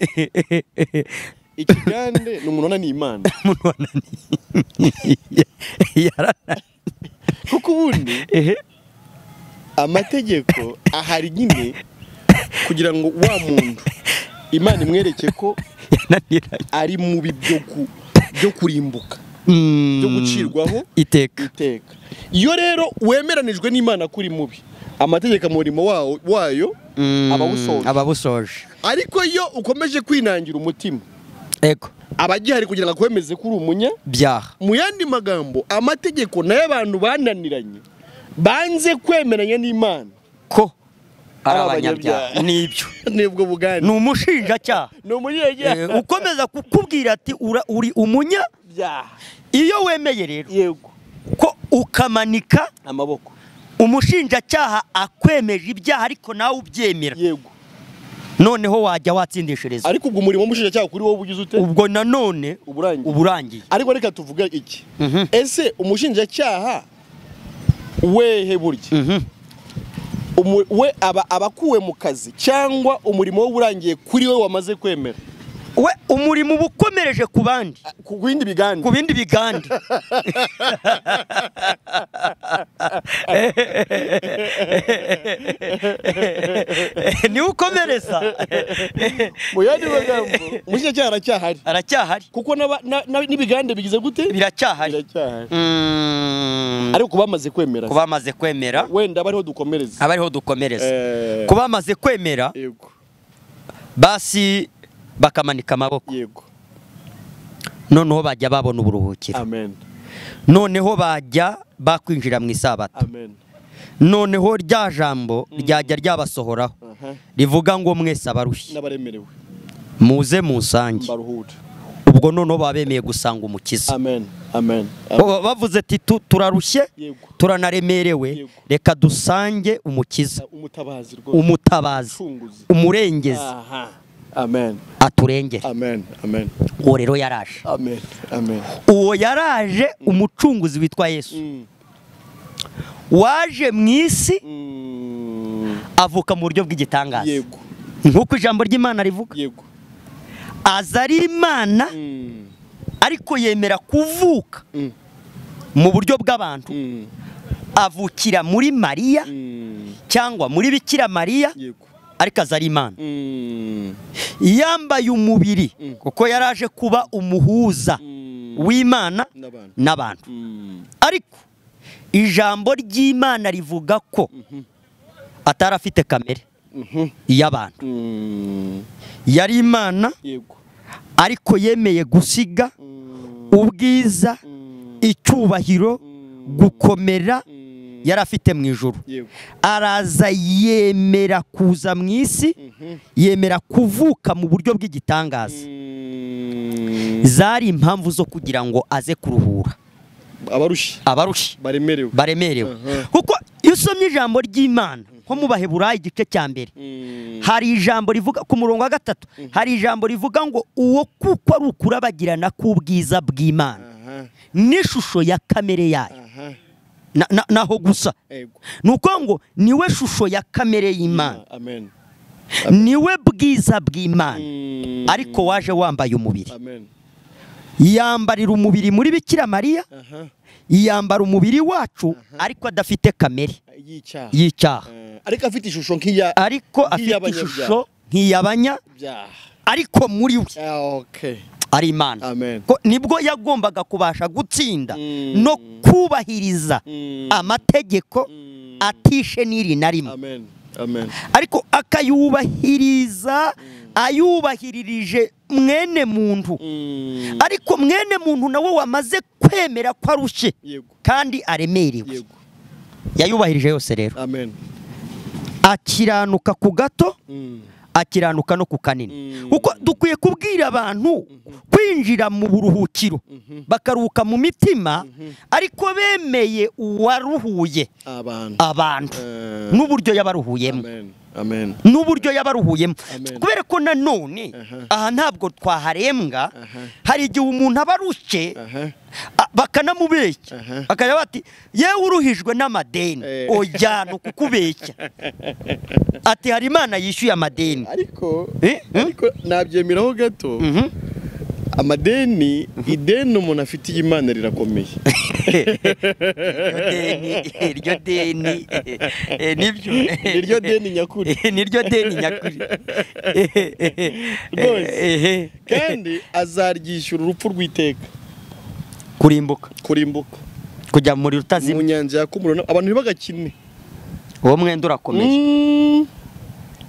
Ikigande ni umuntu wananiye Imana.
Umuntu wananiye.
Kuko ubundi amategeko ahari nyine kugira ngo wa muntu Imana imwereke ko ari mubi byo kurimbuka, byo gucirwaho
iteka.
Iyo rero wemeranijwe n'Imana kuri mubi, amategeko umurimo wayo
ababusoje.
Ariko iyo ukomeje kwinangira umutima,
ego
abagihari kugira ngo akwemeze kuri umunya
byaha.
Mu yandi magambo amategeko nayo abantu bananiranye banze kwemeranya n'Imana
ko ari abanyabyaha. Nibyo
nibwo bugani.
Ni umushinjacyaha.
Ni umunyabyaha.
Ukomeza kukubwira ati uri umunyabyaha. Iyo wemeye rero
yego
ko ukamanika
amaboko,
umushinjacyaha akwemeje ibyaha ariko nawe ubyemera,
yego
noneho wajya watsindishiriza.
Ariko ubwo umurimo w'umushinjacyaha kuri wowe ugize ute?
Ubwo nanone uburangiye.
Ariko reka tuvuga iki? Ese umushinjacyaha wehe burya we abakuwe mu kazi cyangwa umurimo we urangiye kuri we wamaze kwemera?
We umurimo ubukomereje ku bandi,
ku bindi bigande.
Ni ukomereza.
Mu yandi magambo umushinjacyaha
aracyahari
kuko n'ibigande bigize gute?
Biracyahari.
Ariko kubamaze kwemera wenda abariho dukomereza. Kubamaze
kwemera basi bakamanika amaboko.
Yego.
Noneho bajya babona uburuhukiro.
Amen.
Noneho bajya bakwinjira mu Isabato.
Amen.
Noneho rya jambo ryajya ryabasohoraho rivuga ngo mwese abarushye
n'abaremerewe
muze musange. Ubwo noneho babemeye gusanga umukiza.
Amen. Amen.
Bavuze ati turarushye turanaremerewe, reka dusange umukiza, umutabazi, umurengezi.
Amen.
Aturengere.
Amen. Amen.
Uwo rero yaraje.
Amen. Amen.
Uwo yaraje umucunguzi witwa Yesu. Waje mu isi avuka mu buryo bw'igitangaza.
Yego.
Nk'uko ijambo ry'Imana rivuga.
Yego.
Aza ari Imana ariko yemera kuvuka mu buryo bw'abantu. Avukira muri Mariya cyangwa muri Bikira Mariya.
Yego.
Ariko aza ari Imana. Yambaye umubiri kuko yaraje kuba umuhuza w'Imana n'abantu. Ariko ijambo ry'Imana rivuga ko atarafite kamere y'abantu. Yari Imana ariko yemeye gusiga ubwiza, icyubahiro, gukomera yari afite mu ijuru. Araza yemera kuza mu isi, yemera kuvuka mu buryo bw'igitangaza. Zari impamvu zo kugira ngo aze kuruhura abarushye baremerewe. Kuko iyo usomye ijambo ry'Imana nko mu Baheburayo igice cya mbere, hari ijambo rivuga ku murongo wa 3, hari ijambo rivuga ngo uwo kuko ari ukurabagirana k'ubwiza bw'Imana n'ishusho ya kamere yayo. Naho gusa nuko ngo niwe shusho ya kamere y'Imana, niwe bwiza bw'Imana, ariko waje wambaye umubiri. Yambarira umubiri muri Bikira Mariya, yambara umubiri wacu ariko adafite kamere y'icyaha,
ariko afite ishusho nk'iy'abanyabyaha,
ariko muri we ari Imana.
Amen.
Nibwo yagombaga kubasha gutsinda no kubahiriza amategeko atishe n'iri na rimwe.
Amen. Amen.
Ariko akayubahiriza ayubahiririje mwene muntu. Ariko mwene muntu nawe wamaze kwemera ko arushye kandi aremerewe. Yayubahirije yose rero.
Amen.
Akiranuka ku gato, akiranuka no ku kanini. Kuko dukwiye kubwira abantu kwinjira mu buruhukiro bakaruhuka mu mitima, ariko bemeye uwaruhuye abantu n'uburyo yabaruhuyemo.
Amen.
N'uburyo yabaruhuyemo. Kubera ko nanone aha ntabwo twaharembwa, hari igihe umuntu abarushye bakanamubeshya akajya bati yewe uruhijwe n'amadeni. Oya, ni ukukubeshya. Ati hari Imana yishyuye amadeni.
Ariko nabyemeraho gato. Amadeni, ideni umuntu afitiye Imana rirakomeye.
Iryo deni nibyo.
Iryo deni nyakuri.
Niryo deni nyakuri.
Kandi azaryishyura urupfu rw'iteka.
Kurimbuka. Kujya muri rutazima.
Mu nyanja yakumurana abantu ntibagakine.
Uwo mwenda urakomeye.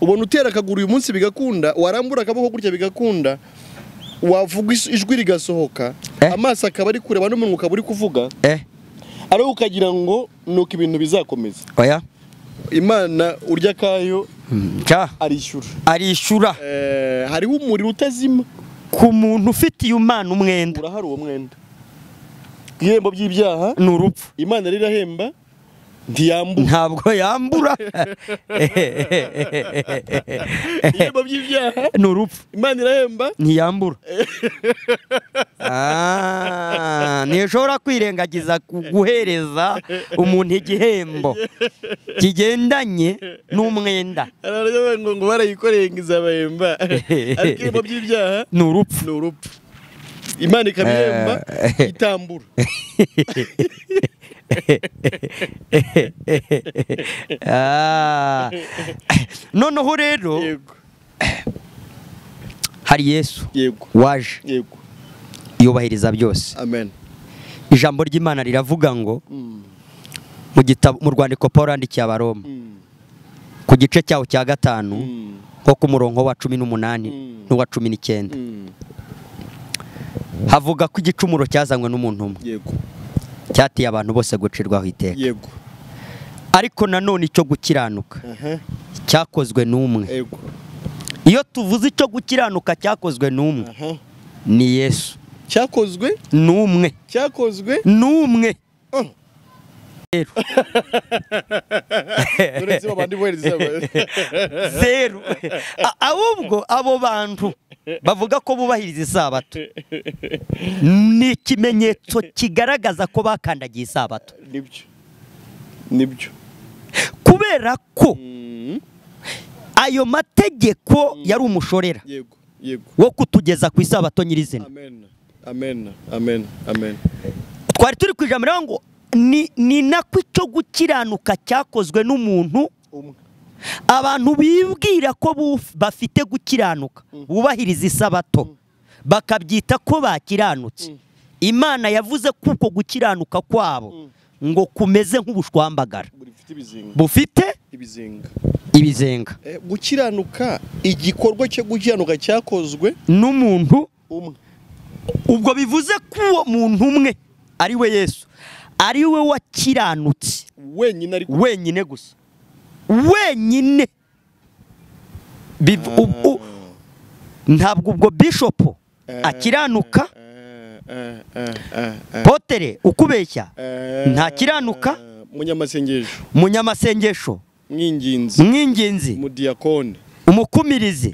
Ubona utera akaguru uyu munsi bigakunda, warambura akaboko gutya bigakunda. Wavuga ijwi rigasohoka, amaso akaba ari kureba n'umunwa ukaba uri kuvuga, ari ukagira ngo nuko ibintu bizakomeza.
Oya,
Imana urya kayo arishyura. Hariho umuriro utazima
ku muntu ufitiye Imana umwenda.
Urahari uwo mwenda. Ibihembo by'ibyaha
ni urupfu.
Imana rirahemba, ntiyambura.
Ntabwo yambura.
Ibihembo by'ibyaha
ni urupfu.
Imana irahemba,
ntiyambura. Ntishobora kwirengagiza guhereza umuntu igihembo kigendanye n'umwenda.
Ngo barayikoreye ngo izabahemba. Ariko ibihembo by'ibyaha
ni urupfu.
Imana ikabihemba, itambura.
Noneho rero hari Yesu waje yubahiriza byose.
Amen.
Ijambo ry'Imana riravuga ngo mu rwandiko Pawulo yandikiye Abaroma ku gice cyawo cya 5 nko ku murongo wa 18 n'uwa 19 havuga ko igicumuro cyazanywe n'umuntu umwe cyatiye abantu bose gucirwaho iteka. Ariko nanone icyo gukiranuka cyakozwe n'umwe. Iyo tuvuze icyo gukiranuka cyakozwe n'umwe ni Yesu.
Cyakozwe
n'umwe. Zero. Ahubwo abo bantu bavuga ko bubahiriza Isabato ni ikimenyetso kigaragaza ko bakandagiye Isabato.
Nibyo.
Kubera ko ayo mategeko yari umushorera wo kutugeza ku Isabato nyirizina.
Amen.
Twari turi ku ijambo ngo ni nako icyo gukiranuka cyakozwe n'umuntu umwe. Abantu bibwira ko bafite gukiranuka bubahiriza Isabato bakabyita ko bakiranutse. Imana yavuze kuko gukiranuka kwabo ngo kumeze nk'ubushwambagara bufite ibizenga.
Gukiranuka, igikorwa cyo gukiranuka cyakozwe
n'umuntu umwe. Ubwo bivuze ko uwo muntu umwe ari we Yesu, ari we wakiranutse wenyine gusa. Wenyine. Ntabwo ubwo bishop akiranuka, potere ukubeshya ntakiranuka, munyamasengesho, mwinginzi,
umudiyakoni,
umukumirizi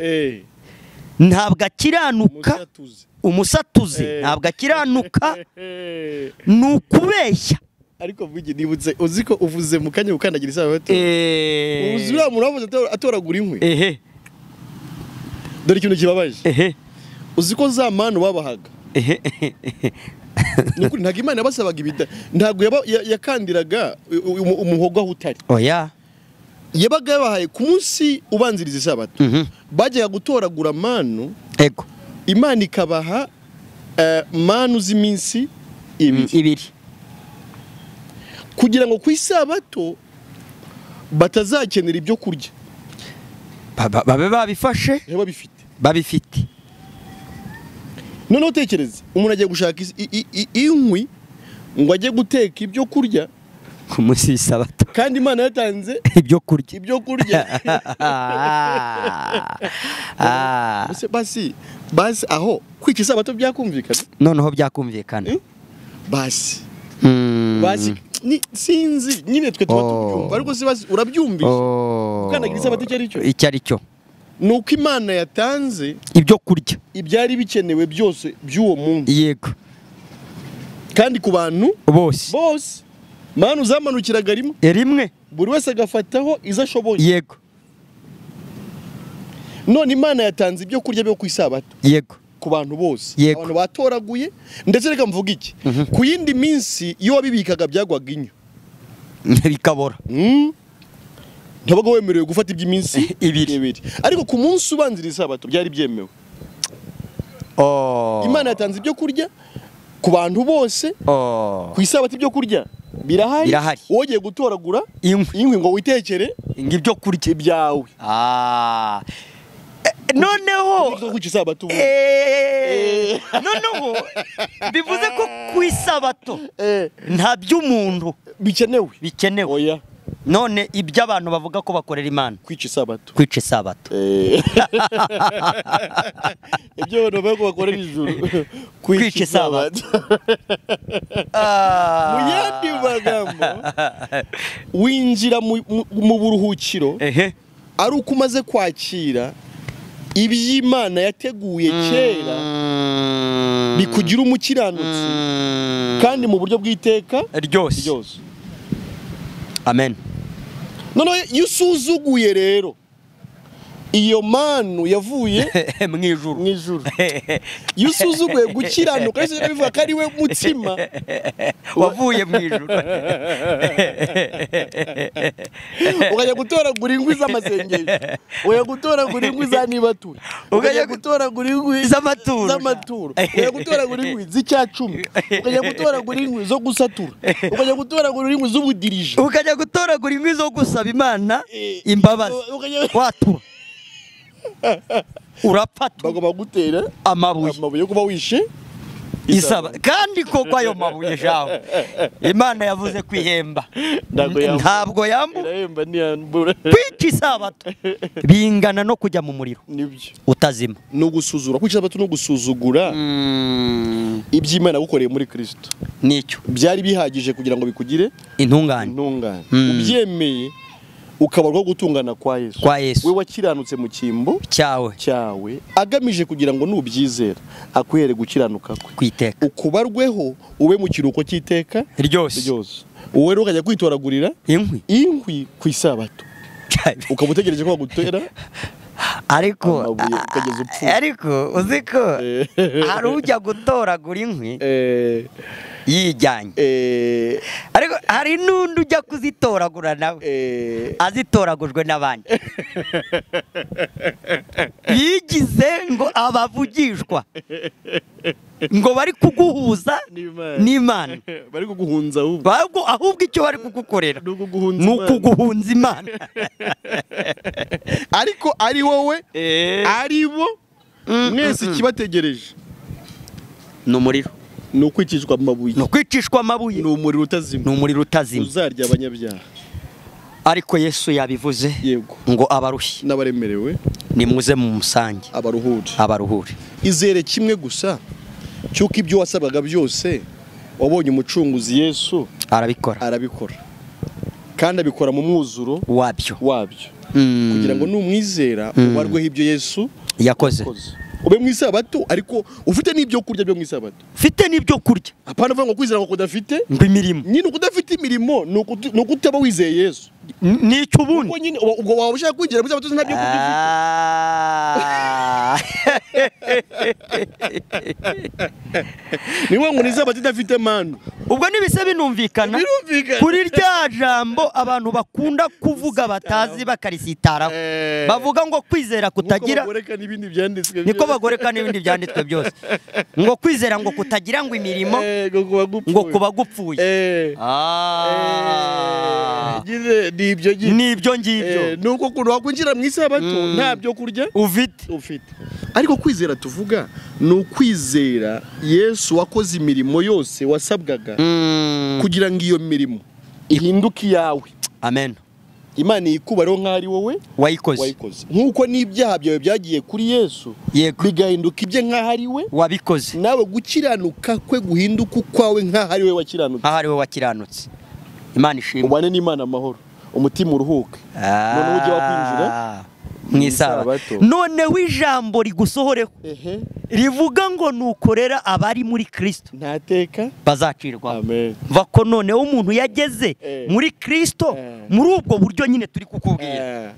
ntabwo akiranuka, umusatuzi ntabwo akiranuka, ni ukubeshya.
Ariko vugi nibutse uziko uvuze mu kanya ukandagira Isabato. Uzura mu ravuze atoragura inkwi. Dore ikintu kibabaje. Uziko za manu babahaga. Nukuri ntago Imana yabasabaga ibida. Ntago yakandiraga umuhogo aho utari.
Oya.
Yabaga yabahaye ku munsi ubanziriza Isabato. Bajyaga gutoragura manu.
Ego.
Imana ikabaha manu z'iminsi ibiri kugira ngo ku isabato batazakenera ibyo kurya
babe babifashe babifite.
noneho tekereza umuntu agiye gushaka inkwi ngo ajye guteka ibyo kurya
ku munsi w'isabato
kandi Imana yatanze
ibyo kurya
basi aho kwica isabato byakumvikana
noneho byakumvikana
basi sinzi nyine twe tuba tubyumva ariko urabyumvise ukanagira isabato icyo ari cyo nuko Imana yatanze
ibyo kurya
ibyari bikenewe byose by'uwo munsi
yego
kandi ku bantu bose manu zamanukiraga rimwe buri wese agafataho izo ashoboye
yego
none Imana yatanze ibyo kurya byo ku isabato
yego
ku bantu bose abantu batoraguye ndetse reka mvuga iki ku yindi minsi iyo wabibikaga byagwaga inyo
bikabora
ntabaga wemerewe gufata iby'iminsi ibiri ariko ku munsi ubanzira isabato byari byemewe. Imana yatanze ibyo kurya ku bantu bose ku isabato ibyo kurya birahari wogiye gutoragura inkwi ngo witekere
ibyo kurya
byawe
noneho
noneho
bivuze ko ku isabato nta by'umuntu bikenewe
oya
none ibyo abantu bavuga ko bakorera Imana
kwica isabato ibyo abantu bavuga ko bakorera ijuru kwica isabato mu yandi magambo winjira mu buruhukiro ari uko umaze kwakira iby'Imana yateguye kera bikugira umukiranutsi kandi mu buryo bw'iteka ryose.
Amen.
Noneho iyo usuzuguye rero iyo manu yavuye
mu ijuru
iyo usuzuguye gukiranuka ese bivuga ko ari we mutsima
wavuye mu ijuru
ukajya gutoragura inkwi z'amasengesho ukajya gutoragura inkwi za nibatura ukajya gutoragura inkwi z'amaturo ukajya gutoragura inkwi z'icyacumi ukajya gutoragura inkwi zo gusatura ukajya gutoragura inkwi z'ubudirije
ukajya gutoragura inkwi zo gusaba Imana imbabazi watura urapata
bagomba gutera
amabuye
yo kuba wishe
isaba kandi koko ayo mabuye jawe Imana yavuze kwihemba ntabwo yambura kwica isabato bingana no kujya mu muriro utazima
no gusuzura kwica isabato no gusuzugura iby'Imana gukoreye muri Kristo
nicyo
byari bihagije kugira ngo bikugire
intungane
ubyemeye ukabarwa gutungana kwa Yesu we wakiranutse mu kimbo cyawe agamije kugira ngo nubyizera akwihere gukiranuka
kwiteka
ukubarweho ube mu kiruko cy'iteka ryose wowe rero ukajya kwitoragurira inkwi ku isabato ukamutegereje ko bagutera
ariko uziko hari ujya gutoragura inkwi yijyanye ariko hari n'undi ujya kuzitoragura nawe azitoragujwe n'abandi yigize ngo abavugishwa ngo bari kuguhuza n'Imana
bari kuguhunza
ahubwo icyo bari kugukorera ni ukuguhunza Imana
ariko ari wowe ari bo mwese ikibategereje
ni umuriro
ni ukwicishwa amabuye ni
umuriro utazima
uzarya abanyabyaha
ariko Yesu yabivuze ngo abarushye
n'abaremerewe
nimuze mu musange abaruhure
izere kimwe gusa cyuko ibyo wasabaga byose wabonye umucunguzi Yesu arabikora kandi abikora mu mwuzuro wabyo kugira ngo numwizera ubarweho ibyo Yesu
yakoze
ube mu isabato ariko ufite n'ibyo kurya byo mu isabato apana vuga ngo kwizera ngo kudafite
imirimo
nyine ukudafite imirimo nuko utaba wizeye Yesu
nicyo ubundi
ubwo waba ushaka kwigira muri Isabato ntabyo kurya niwe ngo Isabato idafite manu
ubwo nibise binumvikana kuri rya jambo abantu bakunda kuvuga batazi bakarisitaraho bavuga ngo kwizera kutagira niko bagoreka n'ibindi byanditswe byose ngo kwizera ngo kutagira ngo imirimo ngo kuba gupfuye nibyo ngibyo
nuko kuntu wakwinjira mu Isabato ntabyo kurya ufite ariko kwizera tuvuga ni ukwizera Yesu wakoze imirimo yose wasabwaga kugira ngo iyo mirimo ihinduke iyawe.
Amen.
Imana yikubareho nk'ari wowe
wayikoze
nk'uko n'ibyaha byawe byagiye kuri Yesu bigahinduka ibye nk'ahari we
wabikoze,
nawe gukiranuka kwe guhinduka ukwawe nk'ahari we wakiranutse. Imana ishimwe. Ubane n'Imana amahoro, umutima uruhuke. None ujye wakwinjira
mu Isabato. None wijambo rigusohoreho rivuga ngo nukorera abari muri Kristo
ntateka
bazacirwa.
Amen.
Vako none umuntu yageze muri Kristo muri ubwo buryo nyine turi kukubwira.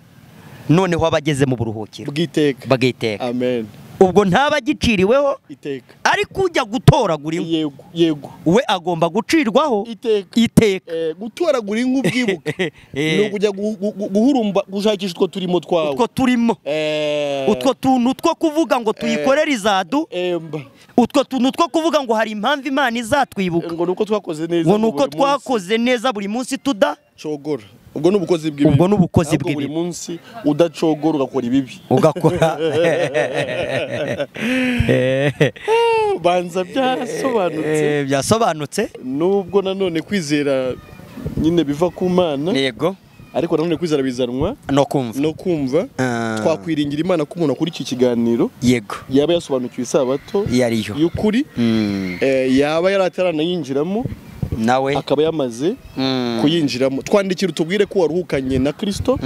None ho abageze mu buruhukiro bw'iteka.
Amen.
Ubwo ntabagiciriweho
iteka,
ariko ujya gutoragura
yego
we agomba gucirwaho iteka.
Gutoragura nk'ubwibuke no kujya guhurumba gushakisha utwo turimo twawe, utwo tuntu two kuvuga ngo tuyikorere izadu, utwo tuntu two kuvuga ngo hari impamvu Imana izatwibuka, ngo nuko
twakoze neza buri munsi tudacogora.
Ubwo n'ubukozi bw'ibi buri munsi udacogora ugakora ibibi
ugakora
banza byasobanutse nubwo nanone kwizera nyine biva ku Mana.
Yego.
Ariko nanone kwizera bizanwa no kumva. Twakwiringira Imana ko umuntu akuri iki kiganiro
yego
yaba yasobanukiwe Isabato
yariyo
y'ukuri, yaba yaratarana yinjiramo
nawe
akaba yamaze kuyinjiramo. Twandikira utubwire ko waruhukanye na Kristo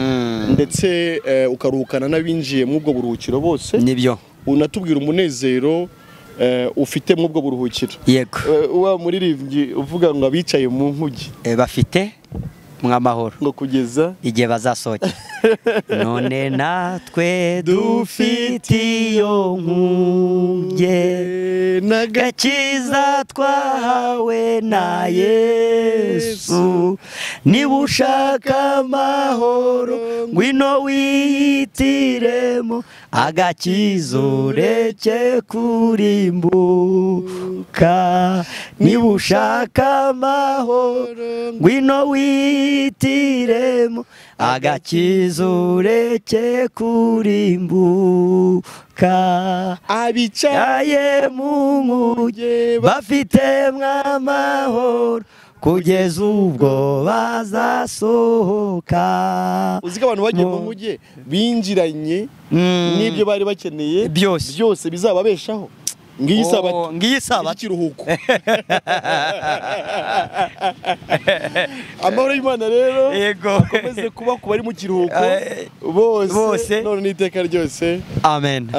ndetse ukaruhukana n'abinjiye mu bwo buruhukiro bose.
Nibyo.
Unatubwira umunezero ufite mu bwo buruhukiro.
Yego.
Wa muririmbyi uvuga ngo abicaye mu nkugi
bafite mwamahoro
ngo kugeza
igihe bazasohoke. None natwe dufite iyo nkuge n'agakiza twahawe na Yesu. Niba ushaka amahoro ngwino wihitiremo agakiza ureke kurimbuka. Niba ushaka amahoro ngwino wihitiremo agakiza ureke kurimbuka. Abicaye mu nkuge bafite mwamahoro kugeza ubwo bazasohoka.
Uziko abantu bagiye mu nkuge binjiranye n'ibyo bari bakeneye byose bizababeshaho. Ngiyi Isabato ikiruhuko. Amahoro y'Imana rero akomeze kuba ku bari mu kiruhuko bose none n'iteka ryose.
Amen.